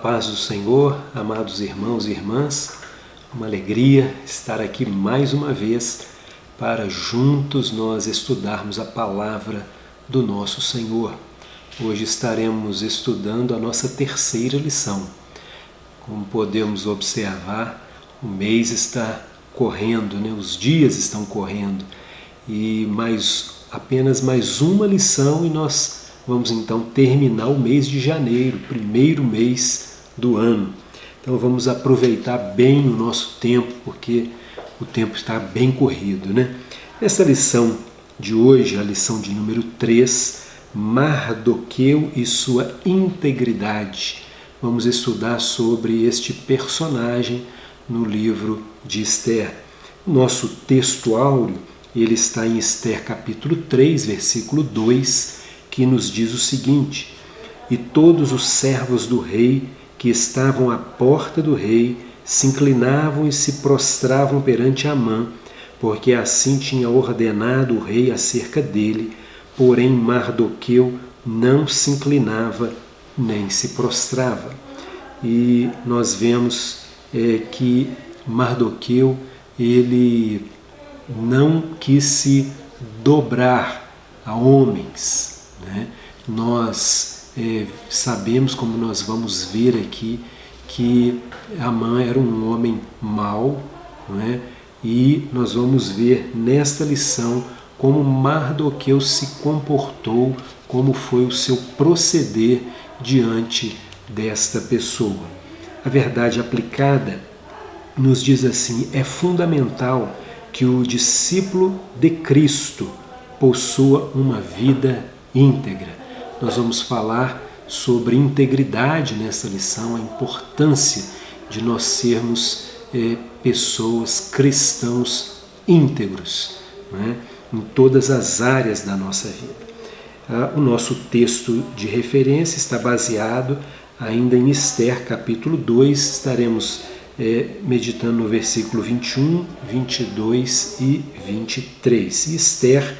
paz do Senhor, amados irmãos e irmãs, uma alegria estar aqui mais uma vez para juntos nós estudarmos a palavra do nosso Senhor. Hoje estaremos estudando a nossa terceira lição. Como podemos observar, o mês está correndo, os dias estão correndo e apenas mais uma lição e nós vamos então terminar o mês de janeiro, primeiro mês do ano. Então vamos aproveitar bem o nosso tempo, porque o tempo está bem corrido, Essa lição de hoje, a lição de número 3, Mardoqueu e sua integridade. Vamos estudar sobre este personagem no livro de Esther. Nosso texto áureo, ele está em Esther capítulo 3, versículo 2, que nos diz o seguinte: E todos os servos do rei que estavam à porta do rei se inclinavam e se prostravam perante Amã, porque assim tinha ordenado o rei acerca dele, porém Mardoqueu não se inclinava nem se prostrava. E nós vemos que Mardoqueu, ele não quis se dobrar a homens. Nós sabemos, como nós vamos ver aqui, que Amã era um homem mau, e nós vamos ver nesta lição como Mardoqueu se comportou, como foi o seu proceder diante desta pessoa. A verdade aplicada nos diz assim: é fundamental que o discípulo de Cristo possua uma vida íntegra. Nós vamos falar sobre integridade nessa lição, a importância de nós sermos pessoas, cristãos íntegros, em todas as áreas da nossa vida. O nosso texto de referência está baseado ainda em Esther, capítulo 2, estaremos meditando no versículo 21, 22 e 23. E Esther,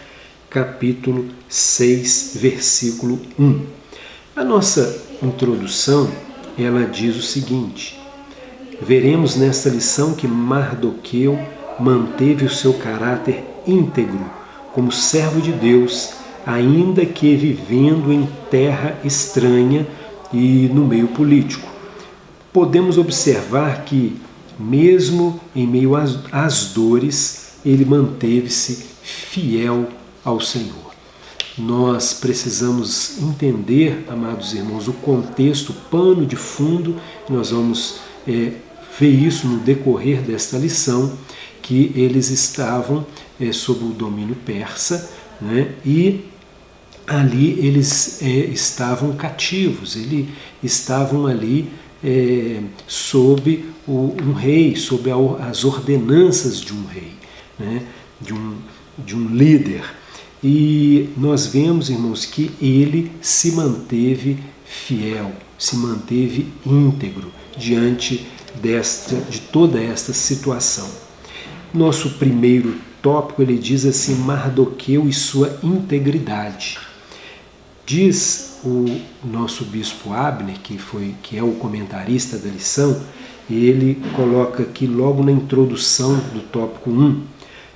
capítulo 6, versículo 1. A nossa introdução, ela diz o seguinte: veremos nesta lição que Mardoqueu manteve o seu caráter íntegro como servo de Deus, ainda que vivendo em terra estranha e no meio político. Podemos observar que, mesmo em meio às dores, ele manteve-se fiel ao Senhor. Nós precisamos entender, amados irmãos, o contexto, o pano de fundo. Nós vamos ver isso no decorrer desta lição, que eles estavam sob o domínio persa, e ali eles estavam cativos, eles estavam ali sob um rei, sob as ordenanças de um rei, de um líder. E nós vemos, irmãos, que ele se manteve fiel, se manteve íntegro diante de toda esta situação. Nosso primeiro tópico, ele diz assim: Mardoqueu e sua integridade. Diz o nosso bispo Abner, que é o comentarista da lição, ele coloca aqui logo na introdução do tópico 1,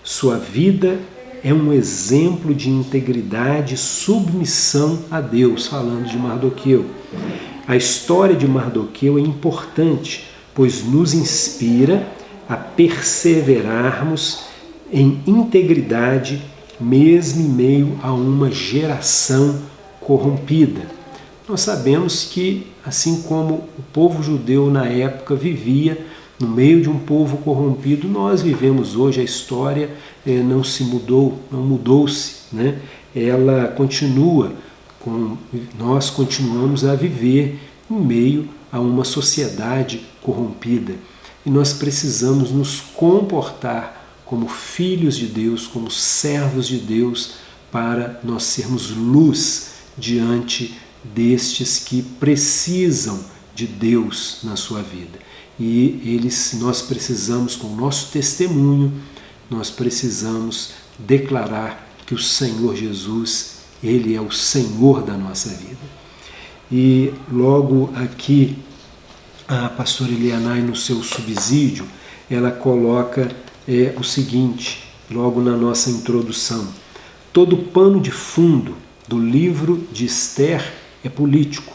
sua vida é um exemplo de integridade e submissão a Deus, falando de Mardoqueu. A história de Mardoqueu é importante, pois nos inspira a perseverarmos em integridade, mesmo em meio a uma geração corrompida. Nós sabemos que, assim como o povo judeu na época vivia no meio de um povo corrompido, nós vivemos hoje. A história não se mudou, não mudou-se, Ela continua, nós continuamos a viver em meio a uma sociedade corrompida. E nós precisamos nos comportar como filhos de Deus, como servos de Deus, para nós sermos luz diante destes que precisam de Deus na sua vida. E nós precisamos, com o nosso testemunho, nós precisamos declarar que o Senhor Jesus, Ele é o Senhor da nossa vida. E logo aqui a pastora Elianai, no seu subsídio, ela coloca o seguinte, logo na nossa introdução: todo pano de fundo do livro de Esther é político.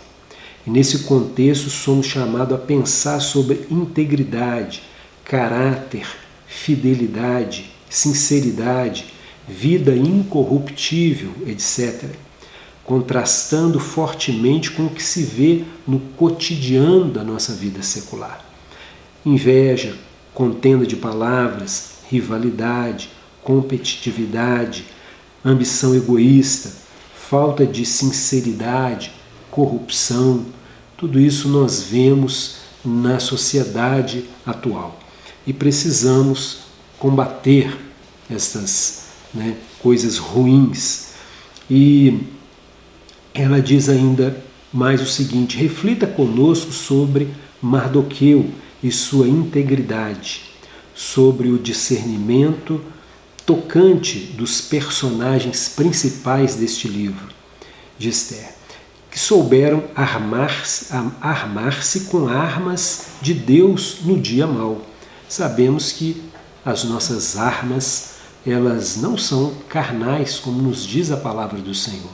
E nesse contexto somos chamados a pensar sobre integridade, caráter, fidelidade, sinceridade, vida incorruptível, etc., contrastando fortemente com o que se vê no cotidiano da nossa vida secular. Inveja, contenda de palavras, rivalidade, competitividade, ambição egoísta, falta de sinceridade, corrupção, tudo isso nós vemos na sociedade atual. E precisamos combater essas coisas ruins. E ela diz ainda mais o seguinte: reflita conosco sobre Mardoqueu e sua integridade, sobre o discernimento tocante dos personagens principais deste livro de Esther, que souberam armar-se com armas de Deus no dia mau. Sabemos que as nossas armas, elas não são carnais, como nos diz a palavra do Senhor,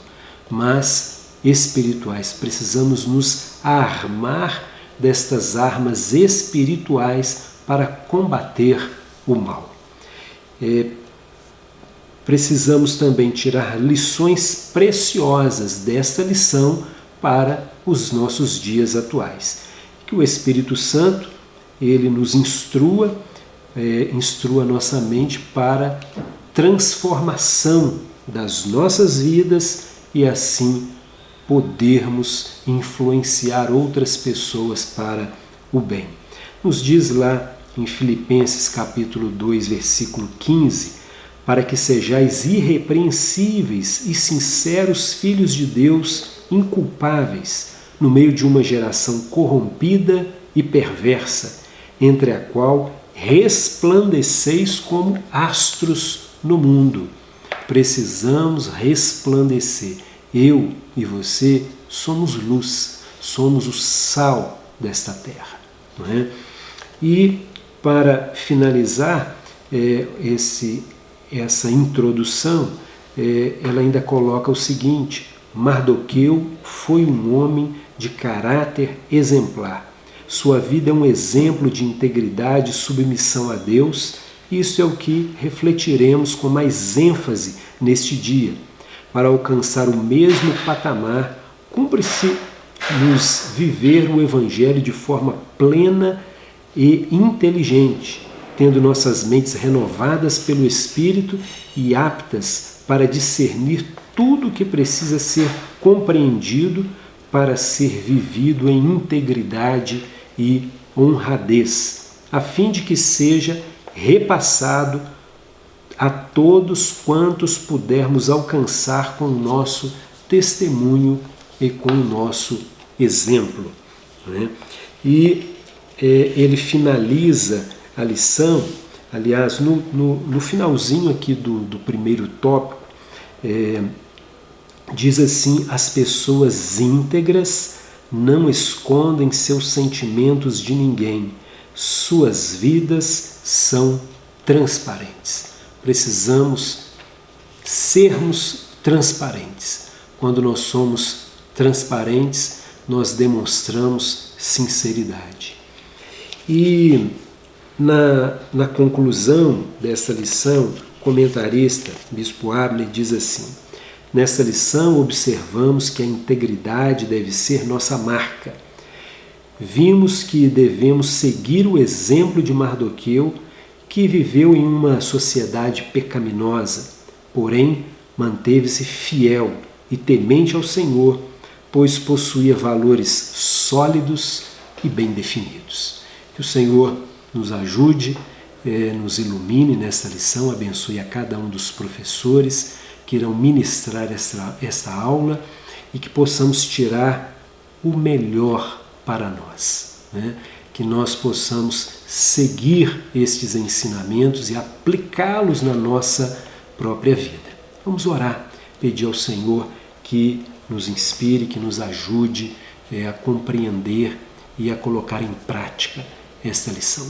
mas espirituais. Precisamos nos armar destas armas espirituais para combater o mal. Precisamos também tirar lições preciosas desta lição para os nossos dias atuais. Que o Espírito Santo, ele nos instrua nossa mente para transformação das nossas vidas e assim podermos influenciar outras pessoas para o bem. Nos diz lá em Filipenses capítulo 2, versículo 15, para que sejais irrepreensíveis e sinceros filhos de Deus, inculpáveis, no meio de uma geração corrompida e perversa, entre a qual resplandeceis como astros no mundo. Precisamos resplandecer. Eu e você somos luz, somos o sal desta terra. Não é? E para finalizar essa introdução, ela ainda coloca o seguinte: Mardoqueu foi um homem de caráter exemplar. Sua vida é um exemplo de integridade e submissão a Deus. Isso é o que refletiremos com mais ênfase neste dia. Para alcançar o mesmo patamar, cumpre-se nos viver o Evangelho de forma plena e inteligente, tendo nossas mentes renovadas pelo Espírito e aptas para discernir tudo o que precisa ser compreendido para ser vivido em integridade e honradez, a fim de que seja repassado a todos quantos pudermos alcançar com o nosso testemunho e com o nosso exemplo. Né? E ele finaliza a lição, aliás, no finalzinho aqui do primeiro tópico, diz assim: as pessoas íntegras não escondem seus sentimentos de ninguém, suas vidas são transparentes. Precisamos sermos transparentes. Quando nós somos transparentes, nós demonstramos sinceridade. E na conclusão dessa lição, o comentarista, Bispo Abner, diz assim: nessa lição observamos que a integridade deve ser nossa marca. Vimos que devemos seguir o exemplo de Mardoqueu, que viveu em uma sociedade pecaminosa, porém manteve-se fiel e temente ao Senhor, pois possuía valores sólidos e bem definidos. Que o Senhor nos ajude, nos ilumine nesta lição, abençoe a cada um dos professores que irão ministrar esta aula e que possamos tirar o melhor para nós, né? Que nós possamos seguir estes ensinamentos e aplicá-los na nossa própria vida. Vamos orar, pedir ao Senhor que nos inspire, que nos ajude a compreender e a colocar em prática esta lição.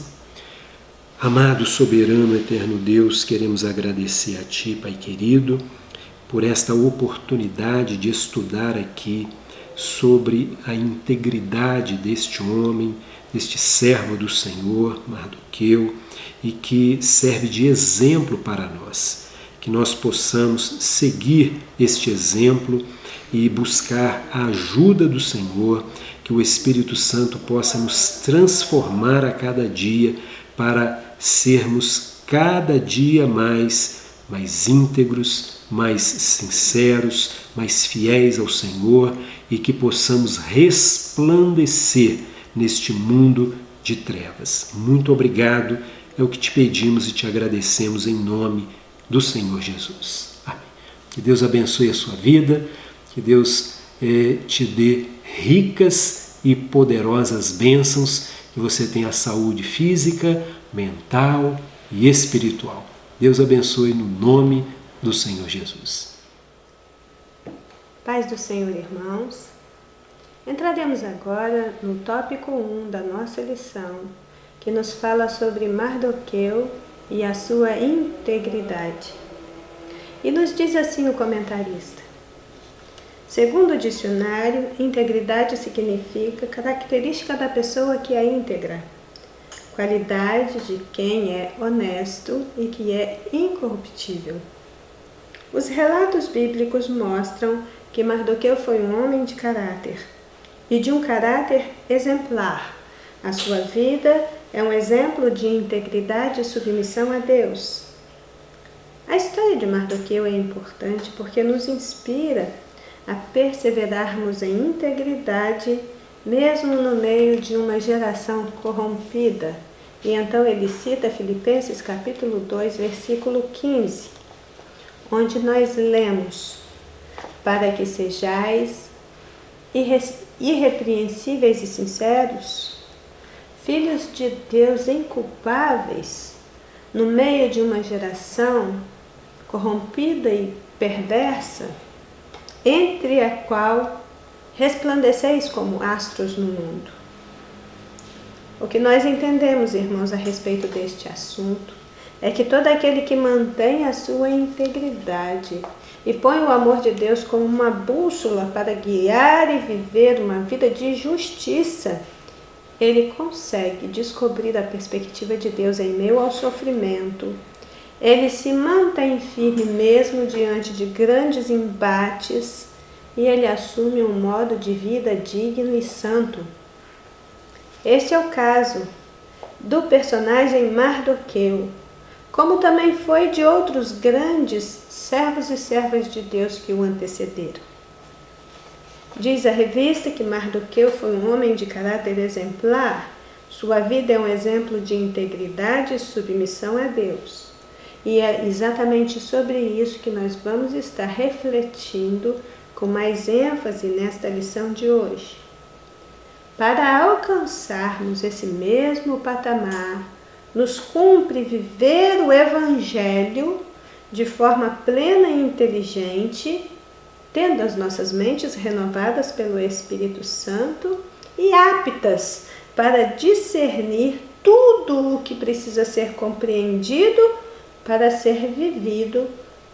Amado, soberano, eterno Deus, queremos agradecer a Ti, Pai querido, por esta oportunidade de estudar aqui sobre a integridade deste homem, deste servo do Senhor, Mardoqueu, e que serve de exemplo para nós. Que nós possamos seguir este exemplo e buscar a ajuda do Senhor, que o Espírito Santo possa nos transformar a cada dia para sermos cada dia mais íntegros, mais sinceros, mais fiéis ao Senhor e que possamos resplandecer neste mundo de trevas. Muito obrigado, é o que te pedimos e te agradecemos em nome do Senhor Jesus. Amém. Que Deus abençoe a sua vida, que Deus te dê ricas e poderosas bênçãos, que você tenha saúde física, mental e espiritual. Deus abençoe no nome do Senhor Jesus. Paz do Senhor, irmãos. Entraremos agora no tópico 1 da nossa lição, que nos fala sobre Mardoqueu e a sua integridade. E nos diz assim o comentarista: segundo o dicionário, integridade significa característica da pessoa que é íntegra, qualidade de quem é honesto e que é incorruptível. Os relatos bíblicos mostram que Mardoqueu foi um homem de caráter, e de um caráter exemplar. A sua vida é um exemplo de integridade e submissão a Deus. A história de Mardoqueu é importante porque nos inspira a perseverarmos em integridade, mesmo no meio de uma geração corrompida. E então ele cita Filipenses capítulo 2, versículo 15, onde nós lemos: para que sejais irrepreensíveis e sinceros, filhos de Deus inculpáveis, no meio de uma geração corrompida e perversa, entre a qual resplandeceis como astros no mundo. O que nós entendemos, irmãos, a respeito deste assunto é que todo aquele que mantém a sua integridade e põe o amor de Deus como uma bússola para guiar e viver uma vida de justiça, ele consegue descobrir a perspectiva de Deus em meio ao sofrimento. Ele se mantém firme mesmo diante de grandes embates e ele assume um modo de vida digno e santo. Este é o caso do personagem Mardoqueu, como também foi de outros grandes servos e servas de Deus que o antecederam. Diz a revista que Mardoqueu foi um homem de caráter exemplar. Sua vida é um exemplo de integridade e submissão a Deus. E é exatamente sobre isso que nós vamos estar refletindo com mais ênfase nesta lição de hoje. Para alcançarmos esse mesmo patamar, nos cumpre viver o Evangelho de forma plena e inteligente, tendo as nossas mentes renovadas pelo Espírito Santo e aptas para discernir tudo o que precisa ser compreendido para ser vivido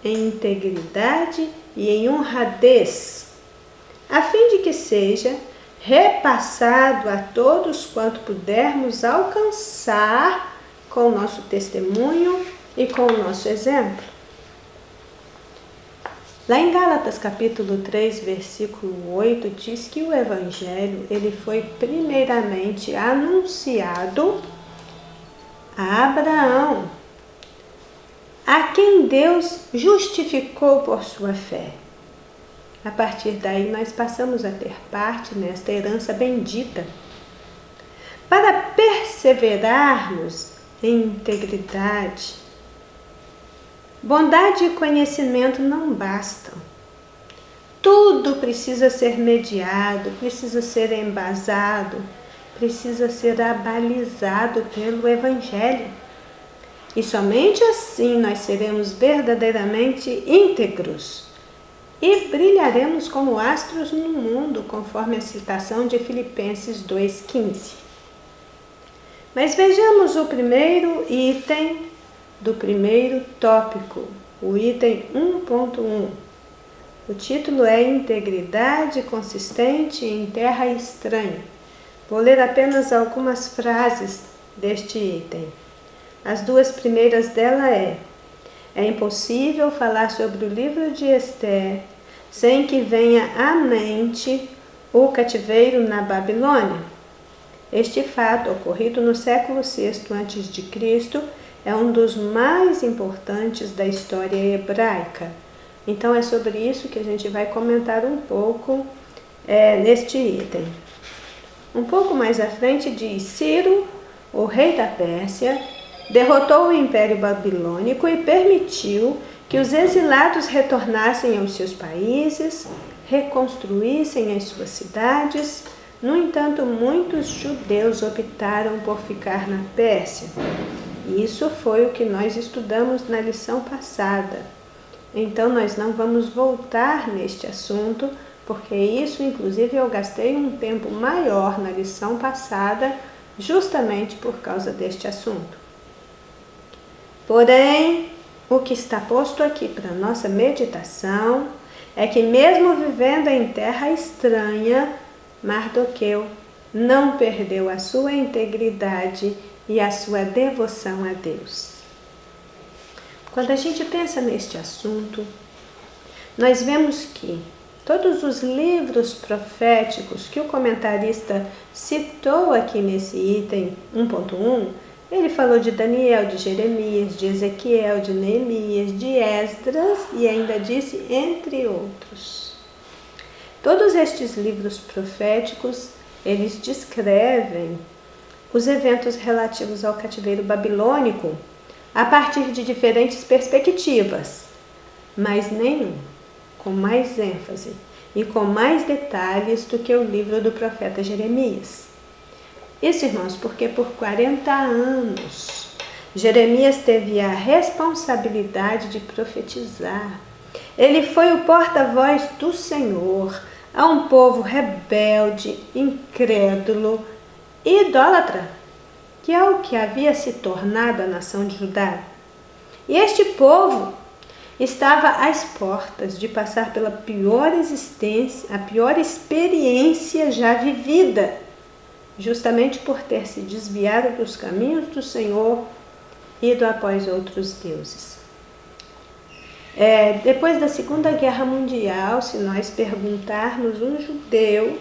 em integridade e em honradez, a fim de que seja repassado a todos quanto pudermos alcançar com o nosso testemunho e com o nosso exemplo. Lá em Gálatas capítulo 3, versículo 8, diz que o Evangelho ele foi primeiramente anunciado a Abraão, a quem Deus justificou por sua fé. A partir daí nós passamos a ter parte nesta herança bendita. Para perseverarmos em integridade, bondade e conhecimento não bastam. Tudo precisa ser mediado, precisa ser embasado, precisa ser abalizado pelo Evangelho. E somente assim nós seremos verdadeiramente íntegros, e brilharemos como astros no mundo, conforme a citação de Filipenses 2,15. Mas vejamos o primeiro item do primeiro tópico, o item 1.1. O título é Integridade consistente em terra estranha. Vou ler apenas algumas frases deste item. As duas primeiras dela é impossível falar sobre o livro de Esther sem que venha à mente o cativeiro na Babilônia. Este fato, ocorrido no século VI a.C., é um dos mais importantes da história hebraica. Então é sobre isso que a gente vai comentar um pouco neste item. Um pouco mais à frente diz: Ciro, o rei da Pérsia, derrotou o Império Babilônico e permitiu que os exilados retornassem aos seus países, reconstruíssem as suas cidades. No entanto, muitos judeus optaram por ficar na Pérsia. Isso foi o que nós estudamos na lição passada. Então, nós não vamos voltar neste assunto, porque isso, inclusive, eu gastei um tempo maior na lição passada, justamente por causa deste assunto. Porém, o que está posto aqui para nossa meditação é que, mesmo vivendo em terra estranha, Mardoqueu não perdeu a sua integridade e a sua devoção a Deus. Quando a gente pensa neste assunto, nós vemos que todos os livros proféticos que o comentarista citou aqui nesse item 1.1, ele falou de Daniel, de Jeremias, de Ezequiel, de Neemias, de Esdras e ainda disse entre outros. Todos estes livros proféticos, eles descrevem os eventos relativos ao cativeiro babilônico a partir de diferentes perspectivas, mas nenhum com mais ênfase e com mais detalhes do que o livro do profeta Jeremias. Isso, irmãos, porque por 40 anos Jeremias teve a responsabilidade de profetizar. Ele foi o porta-voz do Senhor a um povo rebelde, incrédulo e idólatra, que é o que havia se tornado a nação de Judá. E este povo estava às portas de passar pela pior existência, a pior experiência já vivida, justamente por ter se desviado dos caminhos do Senhor e ido após outros deuses. Depois da Segunda Guerra Mundial, se nós perguntarmos um judeu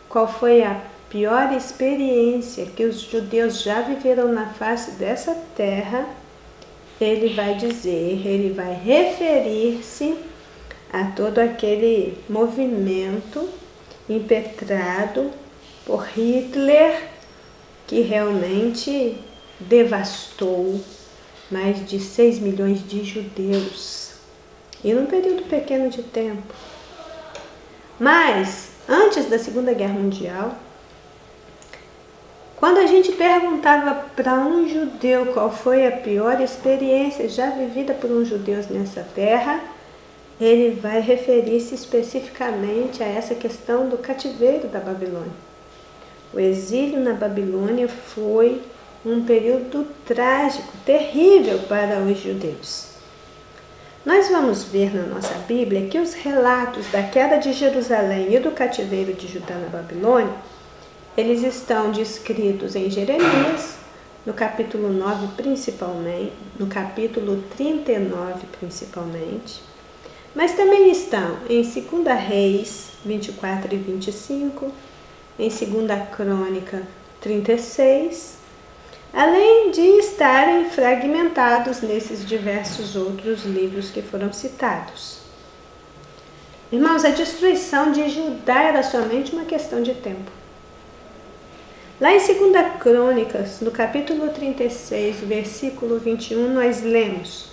qual foi a pior experiência que os judeus já viveram na face dessa terra, ele vai referir-se a todo aquele movimento impetrado por Hitler, que realmente devastou mais de 6 milhões de judeus, e num período pequeno de tempo. Mas, antes da Segunda Guerra Mundial, quando a gente perguntava para um judeu qual foi a pior experiência já vivida por um judeu nessa terra, ele vai referir-se especificamente a essa questão do cativeiro da Babilônia. O exílio na Babilônia foi um período trágico, terrível para os judeus. Nós vamos ver na nossa Bíblia que os relatos da queda de Jerusalém e do cativeiro de Judá na Babilônia, eles estão descritos em Jeremias, no capítulo 9 principalmente, no capítulo 39 principalmente, mas também estão em 2 Reis 24 e 25, em 2 Crônica 36, além de estarem fragmentados nesses diversos outros livros que foram citados. Irmãos, a destruição de Judá era somente uma questão de tempo. Lá em 2 Crônicas, no capítulo 36, versículo 21, nós lemos: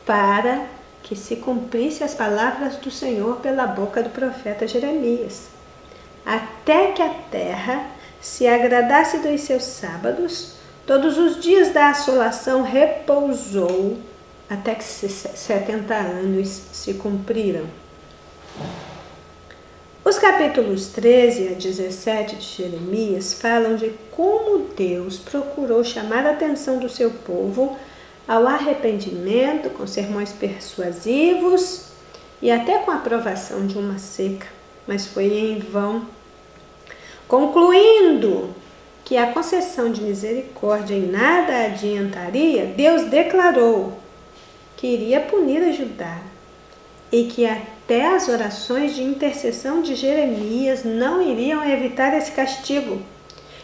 para que se cumprisse as palavras do Senhor pela boca do profeta Jeremias, até que a terra se agradasse dos seus sábados, todos os dias da assolação repousou, até que 70 anos se cumpriram. Os capítulos 13 a 17 de Jeremias falam de como Deus procurou chamar a atenção do seu povo ao arrependimento com sermões persuasivos e até com a aprovação de uma seca, mas foi em vão. Concluindo que a concessão de misericórdia em nada adiantaria, Deus declarou que iria punir a Judá e que até as orações de intercessão de Jeremias não iriam evitar esse castigo.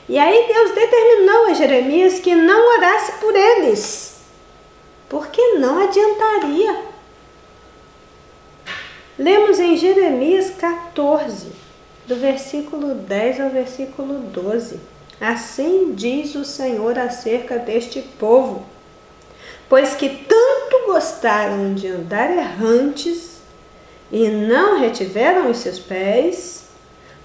E aí Deus determinou a Jeremias que não orasse por eles, porque não adiantaria. Lemos em Jeremias 14, do versículo 10 ao versículo 12. Assim diz o Senhor acerca deste povo: pois que tanto gostaram de andar errantes e não retiveram os seus pés,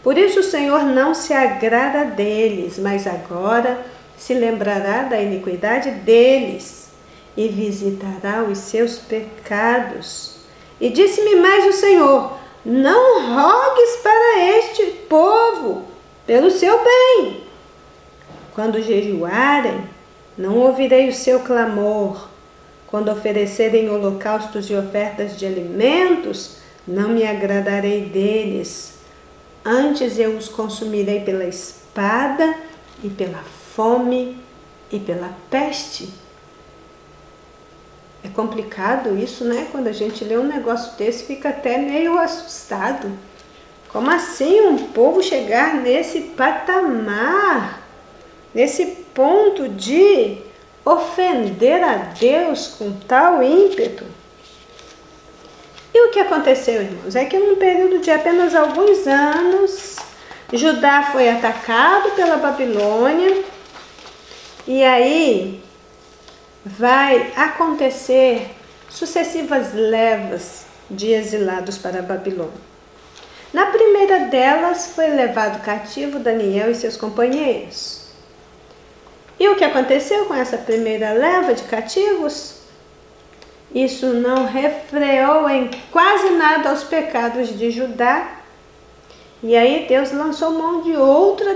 por isso o Senhor não se agrada deles, mas agora se lembrará da iniquidade deles e visitará os seus pecados. E disse-me mais o Senhor: não rogues para este povo pelo seu bem. Quando jejuarem, não ouvirei o seu clamor. Quando oferecerem holocaustos e ofertas de alimentos, não me agradarei deles. Antes eu os consumirei pela espada e pela fome e pela peste. É complicado isso, né? Quando a gente lê um negócio desse, fica até meio assustado. Como assim um povo chegar nesse patamar, nesse ponto de ofender a Deus com tal ímpeto? E o que aconteceu, irmãos? É que num período de apenas alguns anos, Judá foi atacado pela Babilônia e aí vai acontecer sucessivas levas de exilados para a Babilônia. Na primeira delas foi levado cativo Daniel e seus companheiros. E o que aconteceu com essa primeira leva de cativos? Isso não refreou em quase nada os pecados de Judá. E aí Deus lançou mão de outra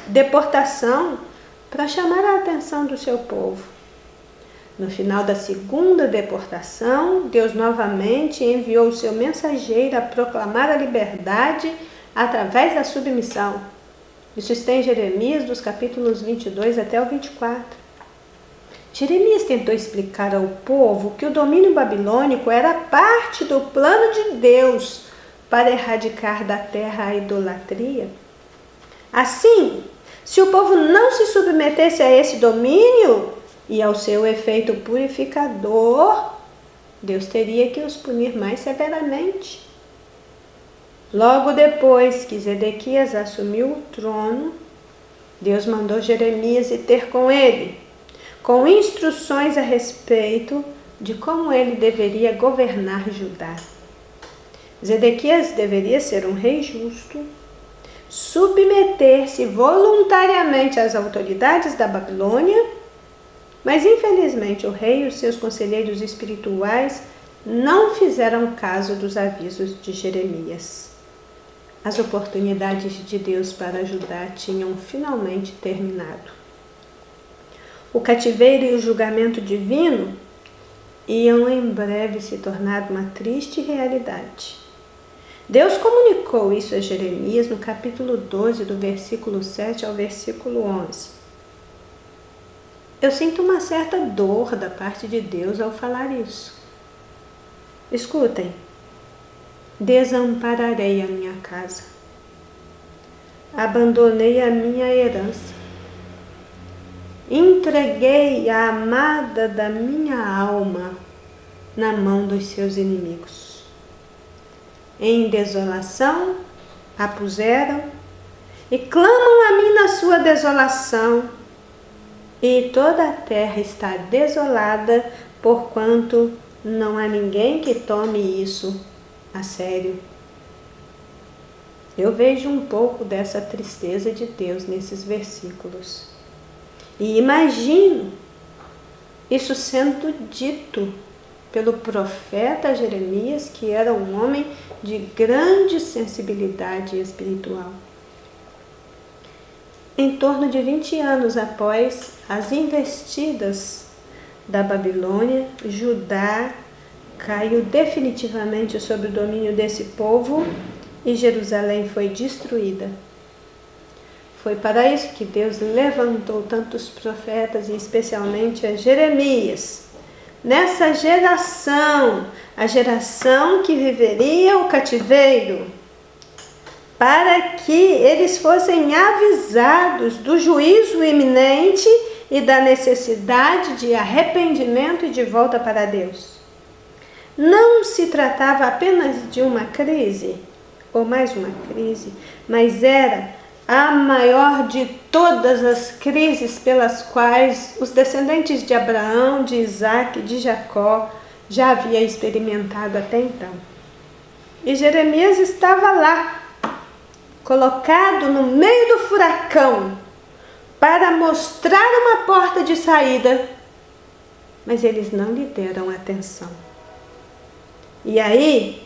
deportação para chamar a atenção do seu povo. No final da segunda deportação, Deus novamente enviou o seu mensageiro a proclamar a liberdade através da submissão. Isso está em Jeremias, dos capítulos 22 até o 24. Jeremias tentou explicar ao povo que o domínio babilônico era parte do plano de Deus para erradicar da terra a idolatria. Assim, se o povo não se submetesse a esse domínio e ao seu efeito purificador, Deus teria que os punir mais severamente. Logo depois que Zedequias assumiu o trono, Deus mandou Jeremias ir ter com ele, com instruções a respeito de como ele deveria governar Judá. Zedequias deveria ser um rei justo, submeter-se voluntariamente às autoridades da Babilônia, mas infelizmente o rei e os seus conselheiros espirituais não fizeram caso dos avisos de Jeremias. As oportunidades de Deus para Judá tinham finalmente terminado. O cativeiro e o julgamento divino iam em breve se tornar uma triste realidade. Deus comunicou isso a Jeremias no capítulo 12, do versículo 7 ao versículo 11. Eu sinto uma certa dor da parte de Deus ao falar isso. Escutem. Desampararei a minha casa. Abandonei a minha herança. Entreguei a amada da minha alma na mão dos seus inimigos. Em desolação a puseram e clamam a mim na sua desolação. E toda a terra está desolada, porquanto não há ninguém que tome isso a sério. Eu vejo um pouco dessa tristeza de Deus nesses versículos. E imagino isso sendo dito pelo profeta Jeremias, que era um homem de grande sensibilidade espiritual. Em torno de 20 anos após as investidas da Babilônia, Judá caiu definitivamente sob o domínio desse povo e Jerusalém foi destruída. Foi para isso que Deus levantou tantos profetas, e especialmente a Jeremias. Nessa geração, a geração que viveria o cativeiro, para que eles fossem avisados do juízo iminente e da necessidade de arrependimento e de volta para Deus. Não se tratava apenas de uma crise, ou mais uma crise, mas era a maior de todas as crises pelas quais os descendentes de Abraão, de Isaac, de Jacó já haviam experimentado até então. E Jeremias estava lá, colocado no meio do furacão, para mostrar uma porta de saída, mas eles não lhe deram atenção. E aí,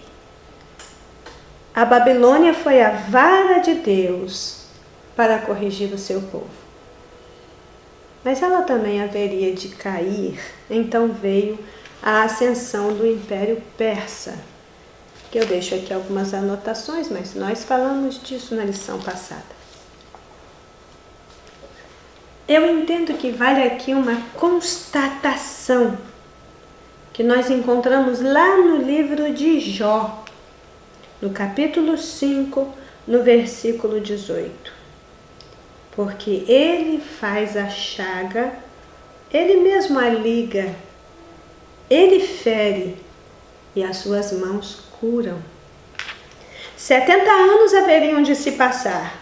a Babilônia foi a vara de Deus para corrigir o seu povo. Mas ela também haveria de cair, então veio a ascensão do Império Persa, que eu deixo aqui algumas anotações, mas nós falamos disso na lição passada. Eu entendo que vale aqui uma constatação que nós encontramos lá no livro de Jó, no capítulo 5, no versículo 18. Porque ele faz a chaga, ele mesmo a liga, ele fere e as suas mãos curam. 70 anos haveriam de se passar.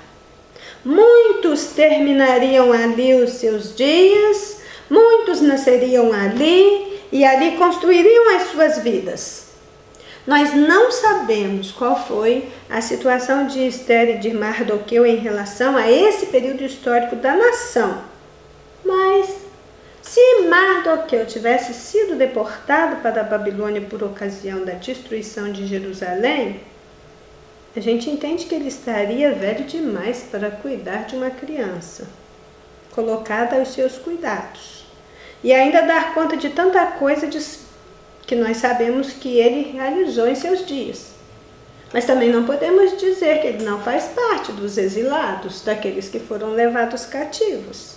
Muitos terminariam ali os seus dias, muitos nasceriam ali e ali construiriam as suas vidas. Nós não sabemos qual foi a situação de Ester e de Mardoqueu em relação a esse período histórico da nação. Mas, se Mardoqueu tivesse sido deportado para a Babilônia por ocasião da destruição de Jerusalém, a gente entende que ele estaria velho demais para cuidar de uma criança, colocada aos seus cuidados, e ainda dar conta de tanta coisa que nós sabemos que ele realizou em seus dias. Mas também não podemos dizer que ele não faz parte dos exilados, daqueles que foram levados cativos.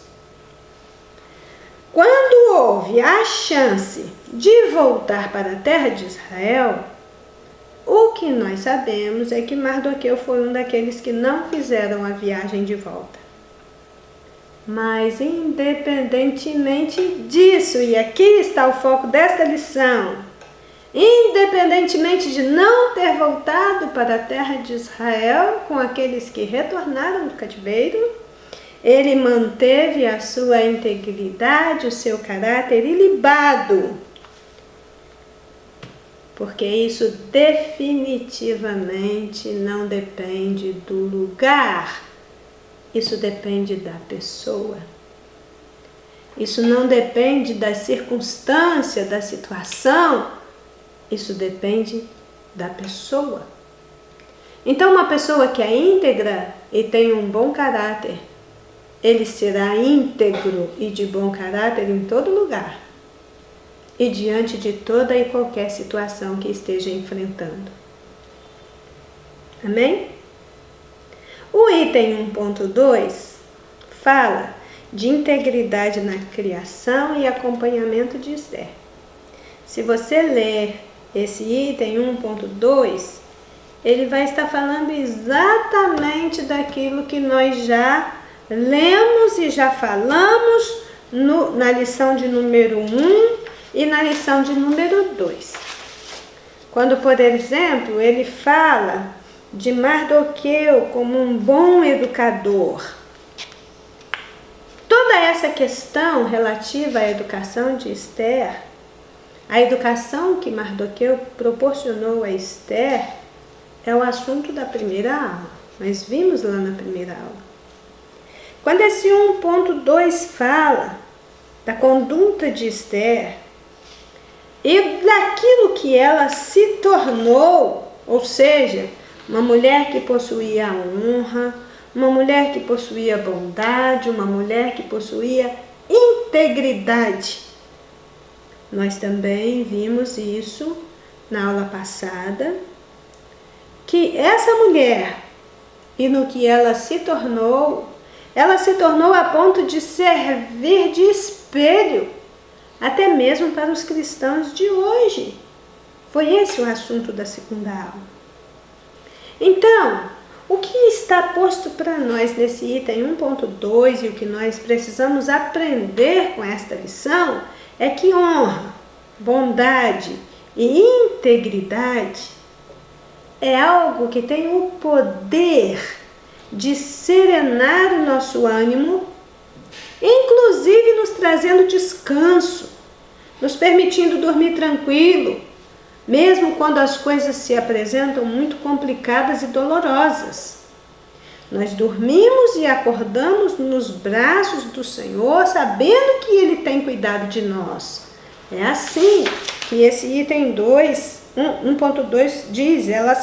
Quando houve a chance de voltar para a terra de Israel, o que nós sabemos é que Mardoqueu foi um daqueles que não fizeram a viagem de volta. Mas independentemente disso, e aqui está o foco desta lição, independentemente de não ter voltado para a terra de Israel com aqueles que retornaram do cativeiro, ele manteve a sua integridade, o seu caráter ilibado, porque isso definitivamente não depende do lugar, isso depende da pessoa. Isso não depende da circunstância, da situação, isso depende da pessoa. Então, uma pessoa que é íntegra e tem um bom caráter, ele será íntegro e de bom caráter em todo lugar e diante de toda e qualquer situação que esteja enfrentando. Amém? O item 1.2 fala de integridade na criação e acompanhamento de Ester. Se você ler esse item 1.2, ele vai estar falando exatamente daquilo que nós já lemos e já falamos na lição de número 1 e na lição de número 2. Quando, por exemplo, ele fala de Mardoqueu como um bom educador. Toda essa questão relativa à educação de Ester, a educação que Mardoqueu proporcionou a Ester, é o assunto da primeira aula. Nós vimos lá na primeira aula. Quando esse 1.2 fala da conduta de Ester, e daquilo que ela se tornou, ou seja, uma mulher que possuía a honra, uma mulher que possuía bondade, uma mulher que possuía integridade. Nós também vimos isso na aula passada, que essa mulher, e no que ela se tornou a ponto de servir de espelho, até mesmo para os cristãos de hoje. Foi esse o assunto da segunda aula. Então, o que está posto para nós nesse item 1.2 e o que nós precisamos aprender com esta lição é que honra, bondade e integridade é algo que tem o poder de serenar o nosso ânimo, inclusive nos trazendo descanso, nos permitindo dormir tranquilo, mesmo quando as coisas se apresentam muito complicadas e dolorosas. Nós dormimos e acordamos nos braços do Senhor, sabendo que Ele tem cuidado de nós. É assim que esse item 1.2 diz, ela,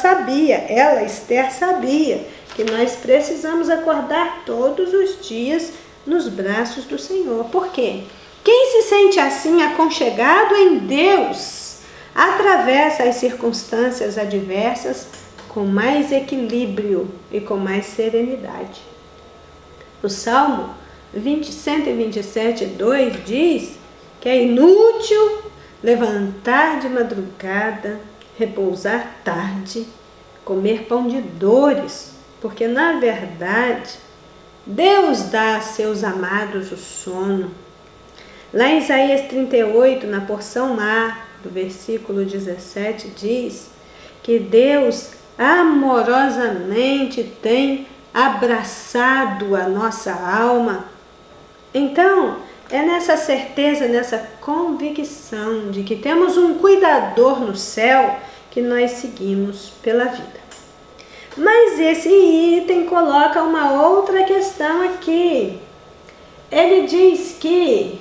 Esther, sabia que nós precisamos acordar todos os dias nos braços do Senhor. Por quê? Quem se sente assim aconchegado em Deus atravessa as circunstâncias adversas com mais equilíbrio e com mais serenidade. O Salmo 127:2 diz que é inútil levantar de madrugada, repousar tarde, comer pão de dores, porque na verdade Deus dá a seus amados o sono. Lá em Isaías 38, na porção A, do versículo 17, diz que Deus amorosamente tem abraçado a nossa alma. Então, é nessa certeza, nessa convicção de que temos um cuidador no céu que nós seguimos pela vida. Mas esse item coloca uma outra questão aqui. Ele diz que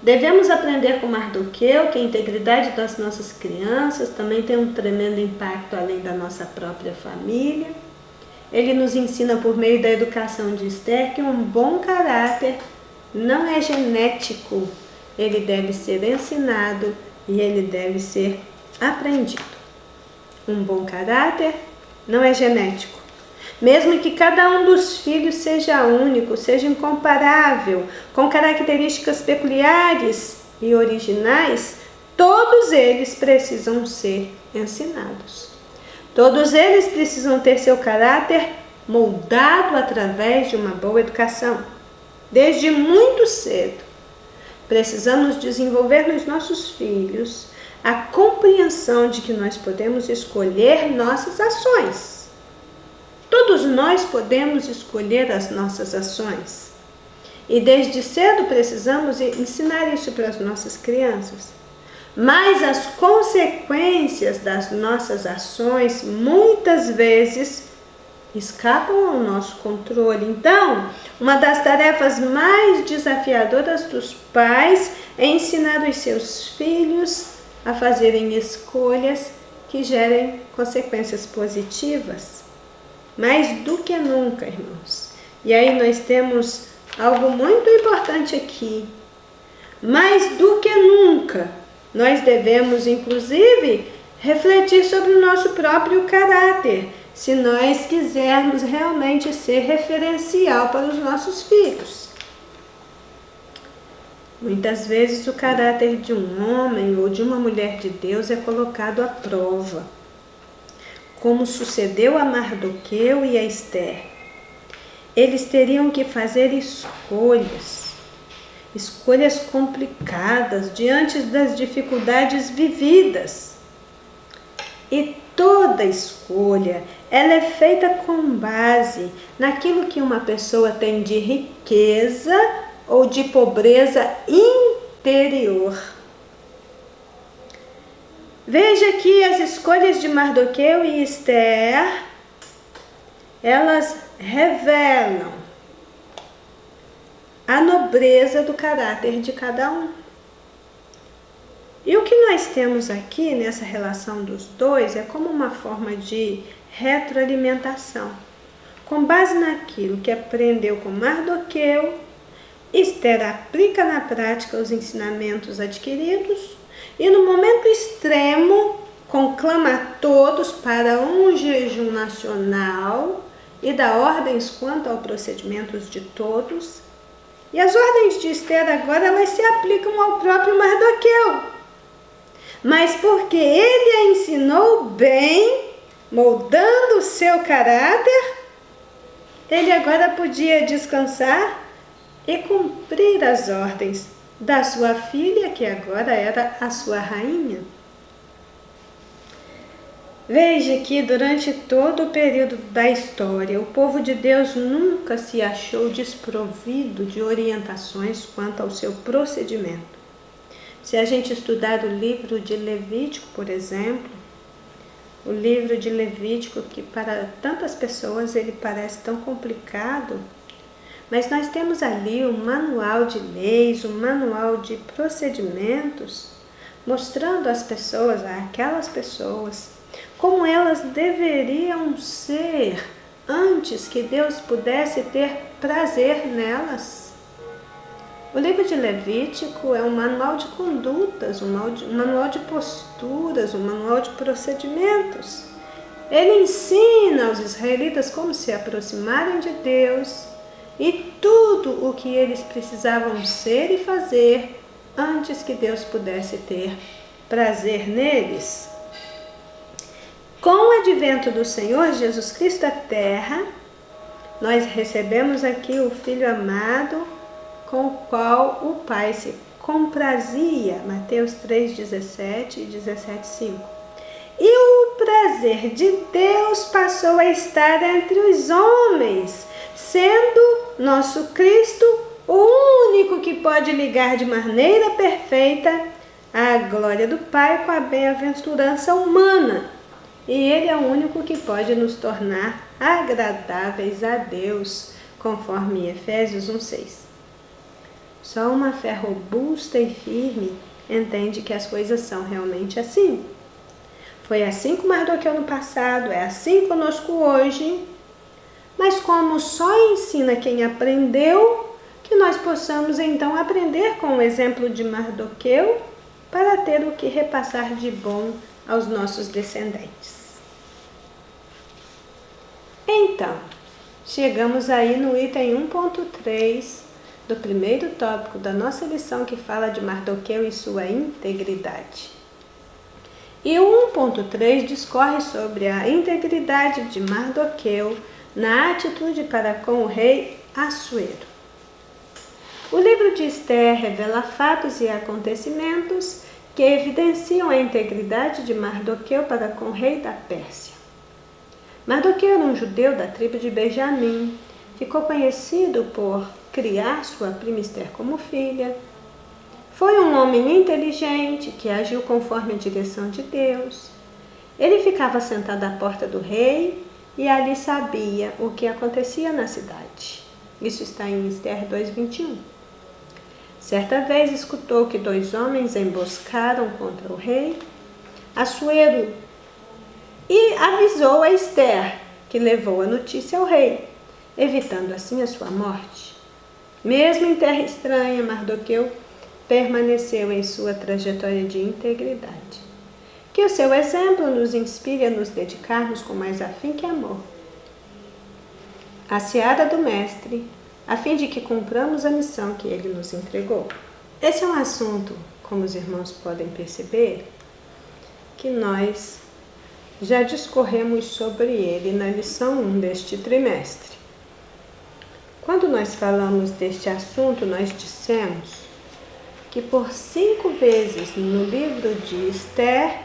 devemos aprender com Mardoqueu que a integridade das nossas crianças também tem um tremendo impacto além da nossa própria família. Ele nos ensina por meio da educação de Esther que um bom caráter não é genético, ele deve ser ensinado e ele deve ser aprendido. Um bom caráter não é genético. Mesmo que cada um dos filhos seja único, seja incomparável, com características peculiares e originais, todos eles precisam ser ensinados. Todos eles precisam ter seu caráter moldado através de uma boa educação. Desde muito cedo, precisamos desenvolver nos nossos filhos a compreensão de que nós podemos escolher nossas ações. Todos nós podemos escolher as nossas ações. E desde cedo precisamos ensinar isso para as nossas crianças. Mas as consequências das nossas ações muitas vezes escapam ao nosso controle. Então, uma das tarefas mais desafiadoras dos pais é ensinar os seus filhos a fazerem escolhas que gerem consequências positivas. Mais do que nunca, irmãos. E aí nós temos algo muito importante aqui. Mais do que nunca, nós devemos, inclusive, refletir sobre o nosso próprio caráter, se nós quisermos realmente ser referencial para os nossos filhos. Muitas vezes o caráter de um homem ou de uma mulher de Deus é colocado à prova, como sucedeu a Mardoqueu e a Esther. Eles teriam que fazer escolhas complicadas diante das dificuldades vividas. E toda escolha, ela é feita com base naquilo que uma pessoa tem de riqueza ou de pobreza interior. Veja que as escolhas de Mardoqueu e Esther, elas revelam a nobreza do caráter de cada um. E o que nós nós temos aqui nessa relação dos dois é como uma forma de retroalimentação. Com base naquilo que aprendeu com Mardoqueu, Esther aplica na prática os ensinamentos adquiridos e no momento extremo conclama a todos para um jejum nacional e dá ordens quanto aos procedimentos de todos. E as ordens de Esther agora elas se aplicam ao próprio Mardoqueu. Mas porque ele a ensinou bem, moldando o seu caráter, ele agora podia descansar e cumprir as ordens da sua filha, que agora era a sua rainha. Veja que durante todo o período da história, o povo de Deus nunca se achou desprovido de orientações quanto ao seu procedimento. Se a gente estudar o livro de Levítico, por exemplo, o livro de Levítico, que para tantas pessoas ele parece tão complicado, mas nós temos ali um manual de leis, um manual de procedimentos, mostrando às pessoas, àquelas pessoas, como elas deveriam ser antes que Deus pudesse ter prazer nelas. O livro de Levítico é um manual de condutas, um manual de posturas, um manual de procedimentos. Ele ensina aos israelitas como se aproximarem de Deus e tudo o que eles precisavam ser e fazer antes que Deus pudesse ter prazer neles. Com o advento do Senhor Jesus Cristo à Terra, nós recebemos aqui o Filho amado, com o qual o Pai se comprazia, Mateus 3,17 e 17,5. E o prazer de Deus passou a estar entre os homens, sendo nosso Cristo o único que pode ligar de maneira perfeita a glória do Pai com a bem-aventurança humana. E Ele é o único que pode nos tornar agradáveis a Deus, conforme Efésios 1,6. Só uma fé robusta e firme entende que as coisas são realmente assim. Foi assim com Mardoqueu no passado, é assim conosco hoje. Mas como só ensina quem aprendeu, que nós possamos então aprender com o exemplo de Mardoqueu para ter o que repassar de bom aos nossos descendentes. Então, chegamos aí no item 1.3 do primeiro tópico da nossa lição que fala de Mardoqueu e sua integridade. E o 1.3 discorre sobre a integridade de Mardoqueu na atitude para com o rei Assuero. O livro de Esther revela fatos e acontecimentos que evidenciam a integridade de Mardoqueu para com o rei da Pérsia. Mardoqueu era um judeu da tribo de Benjamim, ficou conhecido por criar sua prima Esther como filha. Foi um homem inteligente que agiu conforme a direção de Deus. Ele ficava sentado à porta do rei e ali sabia o que acontecia na cidade. Isso está em Esther 2:21. Certa vez escutou que 2 homens emboscaram contra o rei Assuero e avisou a Esther, que levou a notícia ao rei, evitando assim a sua morte. Mesmo em terra estranha, Mardoqueu permaneceu em sua trajetória de integridade. Que o seu exemplo nos inspire a nos dedicarmos com mais afinco e amor à seara do Mestre, a fim de que cumpramos a missão que ele nos entregou. Esse é um assunto, como os irmãos podem perceber, que nós já discorremos sobre ele na lição 1 deste trimestre. Quando nós falamos deste assunto, nós dissemos que por 5 vezes no livro de Esther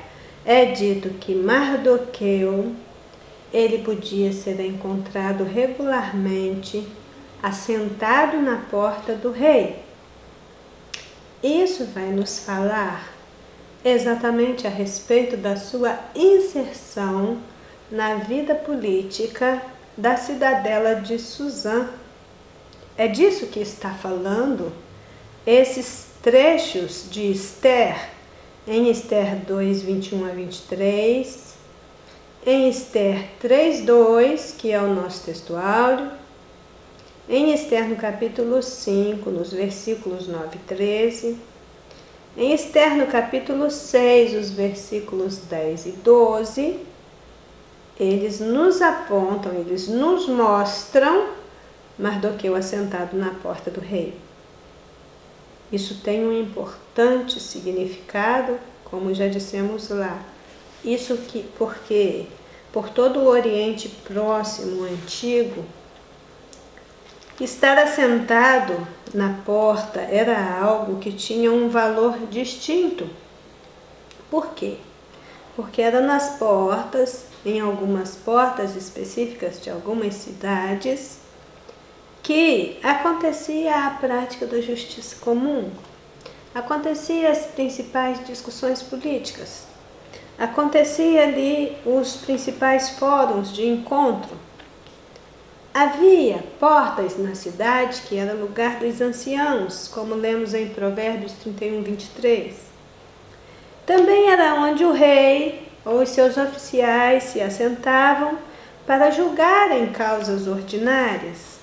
é dito que Mardoqueu ele podia ser encontrado regularmente assentado na porta do rei. Isso vai nos falar exatamente a respeito da sua inserção na vida política da cidadela de Suzã. É disso que está falando esses trechos de Esther em Esther 2, 21 a 23, em Esther 3, 2, que é o nosso texto áureo, em Esther no capítulo 5, nos versículos 9 e 13, em Esther no capítulo 6, os versículos 10 e 12, eles nos apontam, eles nos mostram Mardoqueu assentado na porta do rei. Isso tem um importante significado, como já dissemos lá. Isso porque por todo o Oriente Próximo Antigo, estar assentado na porta era algo que tinha um valor distinto. Por quê? Porque era nas portas, em algumas portas específicas de algumas cidades, que acontecia a prática da justiça comum, acontecia as principais discussões políticas, acontecia ali os principais fóruns de encontro. Havia portas na cidade que era lugar dos anciãos, como lemos em Provérbios 31, 23. Também era onde o rei ou os seus oficiais se assentavam para julgarem causas ordinárias.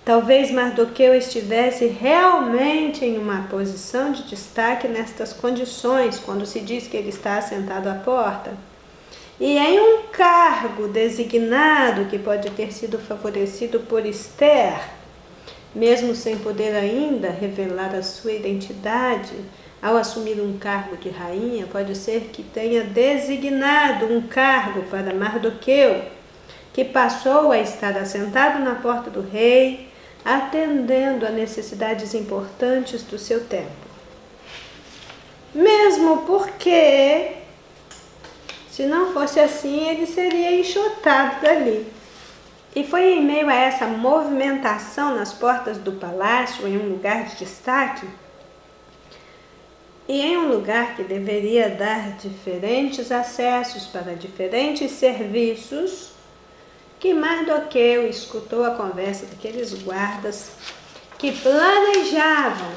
Talvez Mardoqueu estivesse realmente em uma posição de destaque nestas condições, quando se diz que ele está assentado à porta, e em um cargo designado que pode ter sido favorecido por Esther, mesmo sem poder ainda revelar a sua identidade, ao assumir um cargo de rainha, pode ser que tenha designado um cargo para Mardoqueu, que passou a estar assentado na porta do rei, atendendo a necessidades importantes do seu tempo. Mesmo porque, se não fosse assim, ele seria enxotado dali. E foi em meio a essa movimentação nas portas do palácio, em um lugar de destaque, e em um lugar que deveria dar diferentes acessos para diferentes serviços, que Mardoqueu escutou a conversa daqueles guardas que planejavam